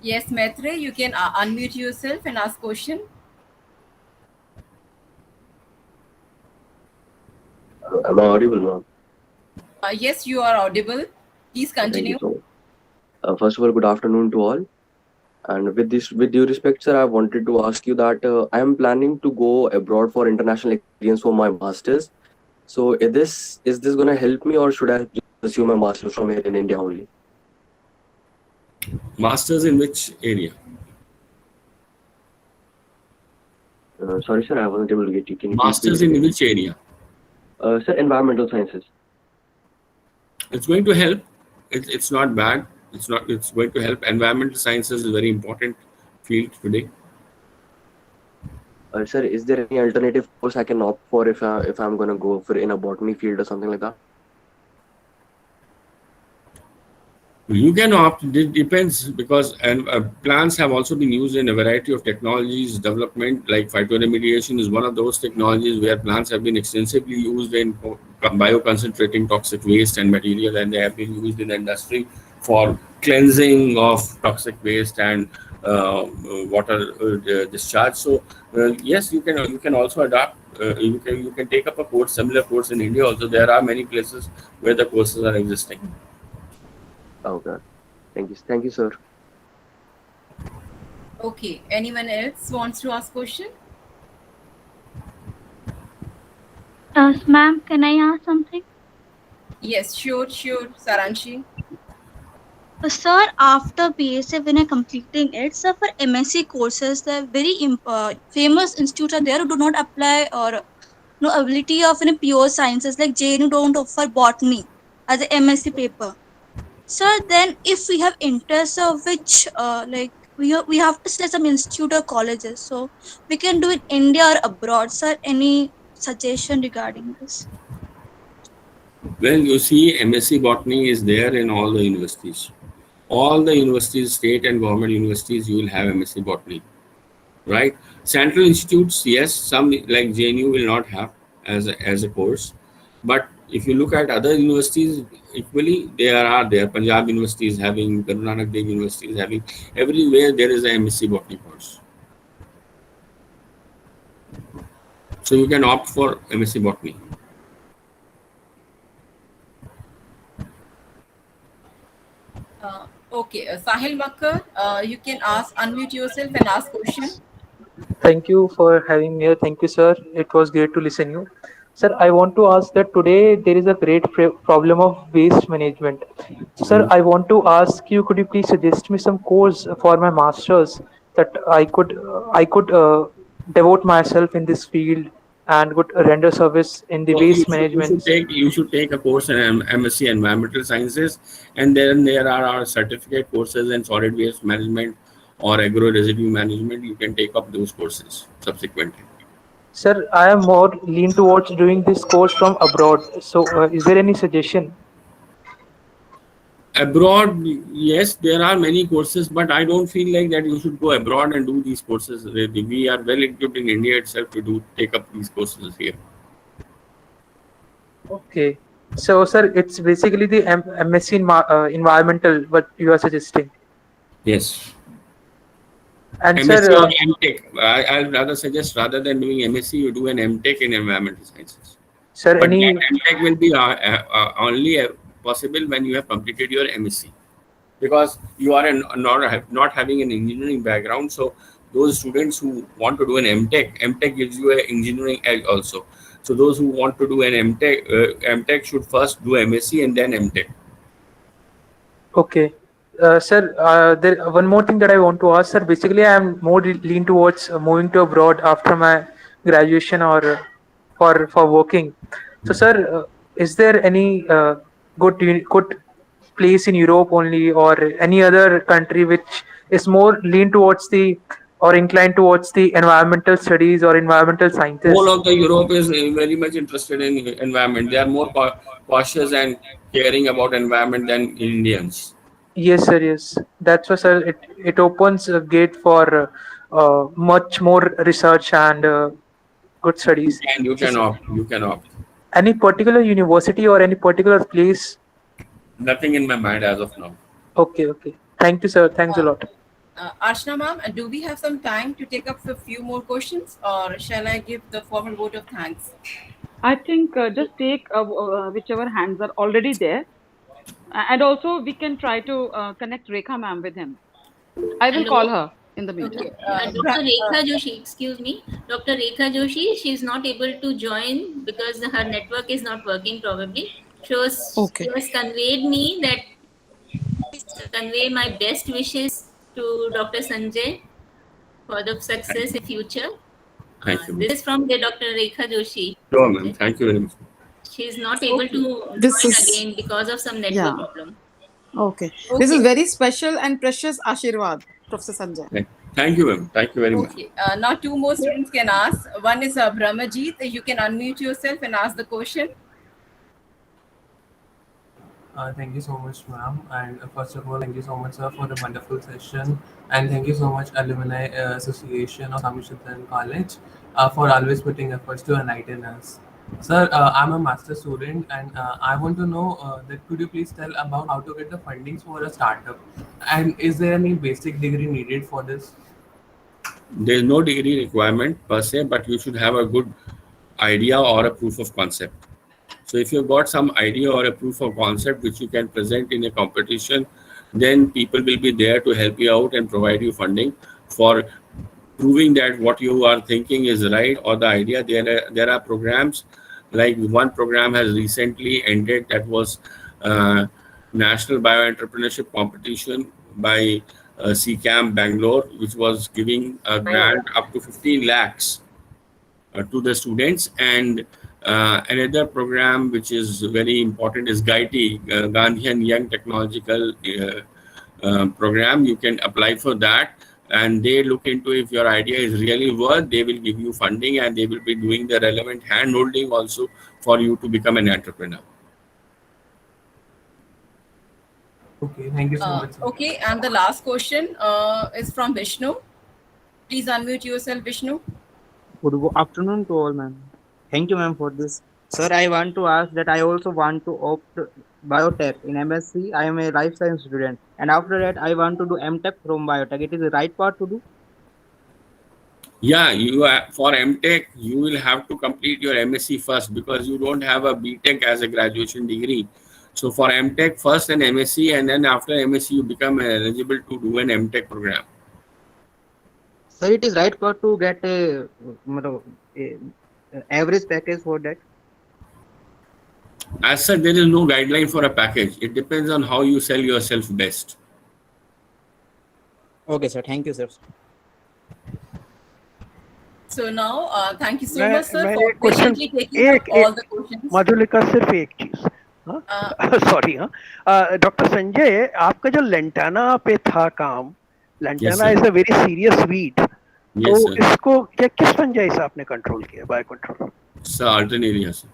Yes, Maitre, you can unmute yourself and ask question. Am I audible, ma'am? Yes, you are audible. Please continue. Thank you so much. First of all, good afternoon to all. And with due respect, sir, I wanted to ask you that I am planning to go abroad for international experience for my masters. So is this going to help me, or should I just pursue my masters from here in India only? Masters in which area? Sorry, sir, I wasn't able to get you. Can you Masters in which area? Sir, environmental sciences. It's going to help. It's not bad. It's going to help. Environmental sciences is a very important field today. Sir, is there any alternative course I can opt for if I'm going to go for in a botany field or something like that? You can opt. It depends, because plants have also been used in a variety of technologies development. Like phytoremediation is one of those technologies where plants have been extensively used in bioconcentrating toxic waste and material, and they have been used in the industry for cleansing of toxic waste and water discharge. So yes, you can also adapt. You can take up a course, similar course in India. Also, there are many places where the courses are existing. Okay. Thank you, sir. Okay. Anyone else wants to ask question? Ma'am, can I ask something? Yes, sure, Saranshi. Sir, after BSF, when I'm completing it, sir, for MSc courses, the very famous institutes are there who do not apply or no ability of pure sciences, like JNU don't offer botany as a MSc paper. Sir, then if we have interest of which, we have to select some institute or colleges, so we can do it in India or abroad. Sir, any suggestion regarding this? Well, you see, MSc Botany is there in all the universities. All the universities, state and government universities, you will have MSc Botany, right? Central institutes, yes, some like JNU will not have as a course, but if you look at other universities, equally there are Punjab University is having, Guru Nanak Dev University is having, everywhere there is a MSc Botany course. So you can opt for MSc Botany. Okay, Sahil Makkar, you can unmute yourself and ask question. Thank you for having me here. Thank you, sir. It was great to listen you. Sir, I want to ask that today there is a great problem of waste management. Sir, I want to ask you, could you please suggest me some course for my masters that I could devote myself in this field and could render service in the waste management? You should take a course in MSc Environmental Sciences, and then there are our certificate courses in solid waste management or agro residue management. You can take up those courses subsequently. Sir, I am more lean towards doing this course from abroad. So, is there any suggestion? Abroad, yes, there are many courses, but I don't feel like that you should go abroad and do these courses. We are well equipped in India itself to take up these courses here. Okay. So, sir, it's basically the MSc environmental what you are suggesting. Yes. And MSc sir, or MTech. I'll rather suggest, rather than doing MSc, you do an MTech in environmental sciences. Sir, but any MTech will be only possible when you have completed your MSc, because you are not having an engineering background. So those students who want to do an MTech gives you an engineering edge also. So those who want to do an MTech should first do MSc and then MTech. Okay. Sir, there one more thing that I want to ask, sir. Basically, I am more lean towards moving to abroad after my graduation or for working. So, sir, is there any good place in Europe only or any other country which is more lean towards the or inclined towards the environmental studies or environmental sciences? Whole of the Europe is very much interested in environment. They are more cautious and caring about environment than Indians. Yes, sir. Yes, that's why, sir. It opens a gate for much more research and good studies. You can opt. You can opt. Any particular university or any particular place? Nothing in my mind as of now. Okay, okay. Thank you, sir. Thanks a lot. Archana ma'am, do we have some time to take up a few more questions, or shall I give the formal vote of thanks? I think just take whichever hands are already there. And also we can try to connect Rekha ma'am with him. I will call her in the meantime. Dr. Rekha Joshi, excuse me. Dr. Rekha Joshi, she is not able to join because her network is not working probably. She has conveyed me that convey my best wishes to Dr. Sanjay for the success in future. Thank you. This is from the Dr. Rekha Joshi. Sure, ma'am. Thank you very much. She is not able to join again because of some network problem. Okay. This is very special and precious Ashirwad, Professor Sanjay. Thank you, ma'am. Thank you very much. Okay. Now two more students can ask. One is Brahmajit. You can unmute yourself and ask the question. Thank you so much, ma'am. And first of all, thank you so much, sir, for the wonderful session. And thank you so much, Alumni Association of Swami Shraddhanand College, for always putting efforts to enlighten us. Sir, I'm a master student, and I want to know that could you please tell about how to get the fundings for a startup? And is there any basic degree needed for this? There is no degree requirement per se, but you should have a good idea or a proof of concept. So if you've got some idea or a proof of concept which you can present in a competition, then people will be there to help you out and provide you funding for proving that what you are thinking is right or the idea. There are programs, like one program has recently ended, that was National Bio-Entrepreneurship Competition by CCAM Bangalore, which was giving a grant up to 15 lakhs to the students. And another program which is very important is GITE, Gandhian Young Technological Program. You can apply for that, and they look into if your idea is really worth, they will give you funding, and they will be doing the relevant hand holding also for you to become an entrepreneur. Okay, thank you so much. Okay, and the last question is from Vishnu. Please unmute yourself, Vishnu. Good afternoon to all, ma'am. Thank you, ma'am, for this. Sir, I want to ask that I also want to opt biotech in MSc. I am a life science student, and after that, I want to do MTech from biotech. It is the right part to do? Yeah, for MTech, you will have to complete your MSc first, because you don't have a BTech as a graduation degree. So for MTech first and MSc, and then after MSc, you become eligible to do an MTech program. Sir, it is right part to get a average package for that? As such, there is no guideline for a package. It depends on how you sell yourself best. Okay, sir. Thank you, sir. So now, thank you so much, sir, for question patiently taking up all the questions. Madhulika, सिर्फ एक चीज, sorry, doctor Sanjay, आपका जो lantana पे था काम, lantana is a very serious weed, तो इसको क्या किस फंजाई से आपने कंट्रोल किया, बायो कंट्रोल? सर अल्टरनेरिया से.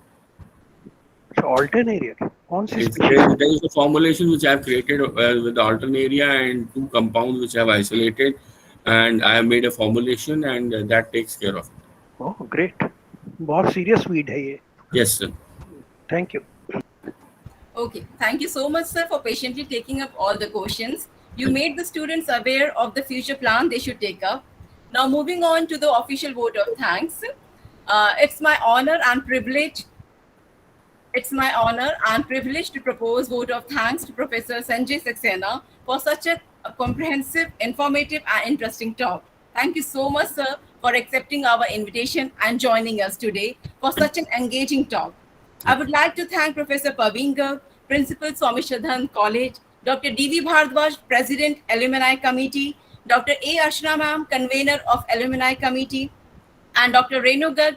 Alternaria, कौन सी? There is a formulation which I have created with the Alternaria and 2 compounds which I have isolated, and I have made a formulation, and that takes care of it. Oh, great. बहुत serious weed है ये. Yes, sir. Thank you. Okay, thank you so much, sir, for patiently taking up all the questions. You made the students aware of the future plan they should take up. Now, moving on to the official vote of thanks. It's my honor and privilege. It's my honor and privilege to propose vote of thanks to Professor Sanjay Saxena for such a comprehensive, informative, and interesting talk. Thank you so much, sir, for accepting our invitation and joining us today for such an engaging talk. I would like to thank Professor Paveen Garg, Principal, Swami Shraddhanand College, Dr. D.V. Bhardwaj, President, Alumni Committee, Dr. A. Ashna ma'am, Convener of Alumni Committee, and Dr. Renu Garg,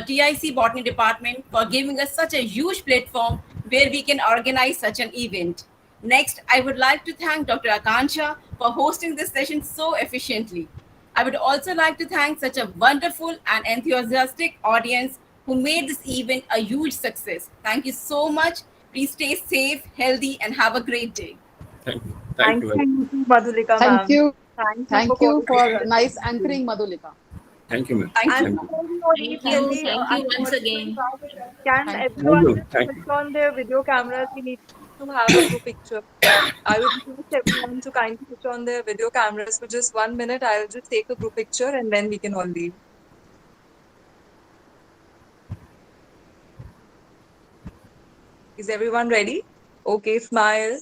TIC Botany Department, for giving us such a huge platform where we can organize such an event. Next, I would like to thank Dr. Akansha for hosting this session so efficiently. I would also like to thank such a wonderful and enthusiastic audience who made this event a huge success. Thank you so much. Please stay safe, healthy, and have a great day. Thank you. Thank you, Madhulika Thank ma'am. you. Thank Thank you calling. for nice anchoring, Madhulika. Thank you, ma'am. Thank Thank you. you. Thank you once again. Can Thank everyone you. just Thank switch on their video cameras? We need To have a group picture. I would request everyone to kindly switch on their video cameras for just 1 minute. I'll just take a group picture and then we can all leave. Is everyone ready? Okay, smile.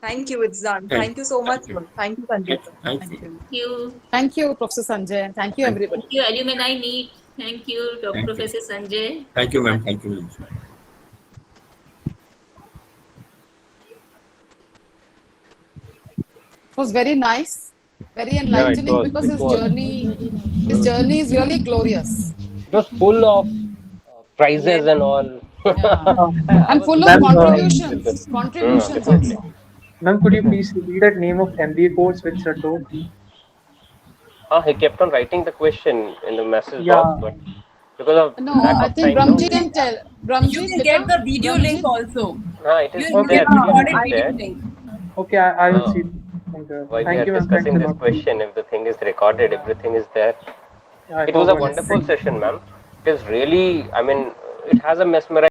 Thank you, it's done. Thank you so much. Thank you, Sanjay. Thank Thank you. Thank you. Thank you, Professor Sanjay. Thank you, everybody. Thank you, Alumni Meet. Thank you, Dr. Thank you. Professor Sanjay. Thank you, ma'am. Thank you. It was very nice, very Yeah, it enlightening was. because It was. his journey is really glorious. It was full of prizes and all. And full of Ma'am, contributions Definitely. also. ma'am, could you please repeat that name of MBA course which sir told? He kept on writing the question in the message Yeah. box, but because of No, lack I of think time, Brahmji can tell. Brahmji, You can get the video link also. it is You there. get the Video recorded is video there. link. Okay, I will Uh, see. Thank you. While we Thank are you, ma'am. Thanks discussing a this lot. question, if the thing is recorded, everything is there. I It was a forgot. wonderful session, ma'am. It is really, I mean, it has a mesmerizing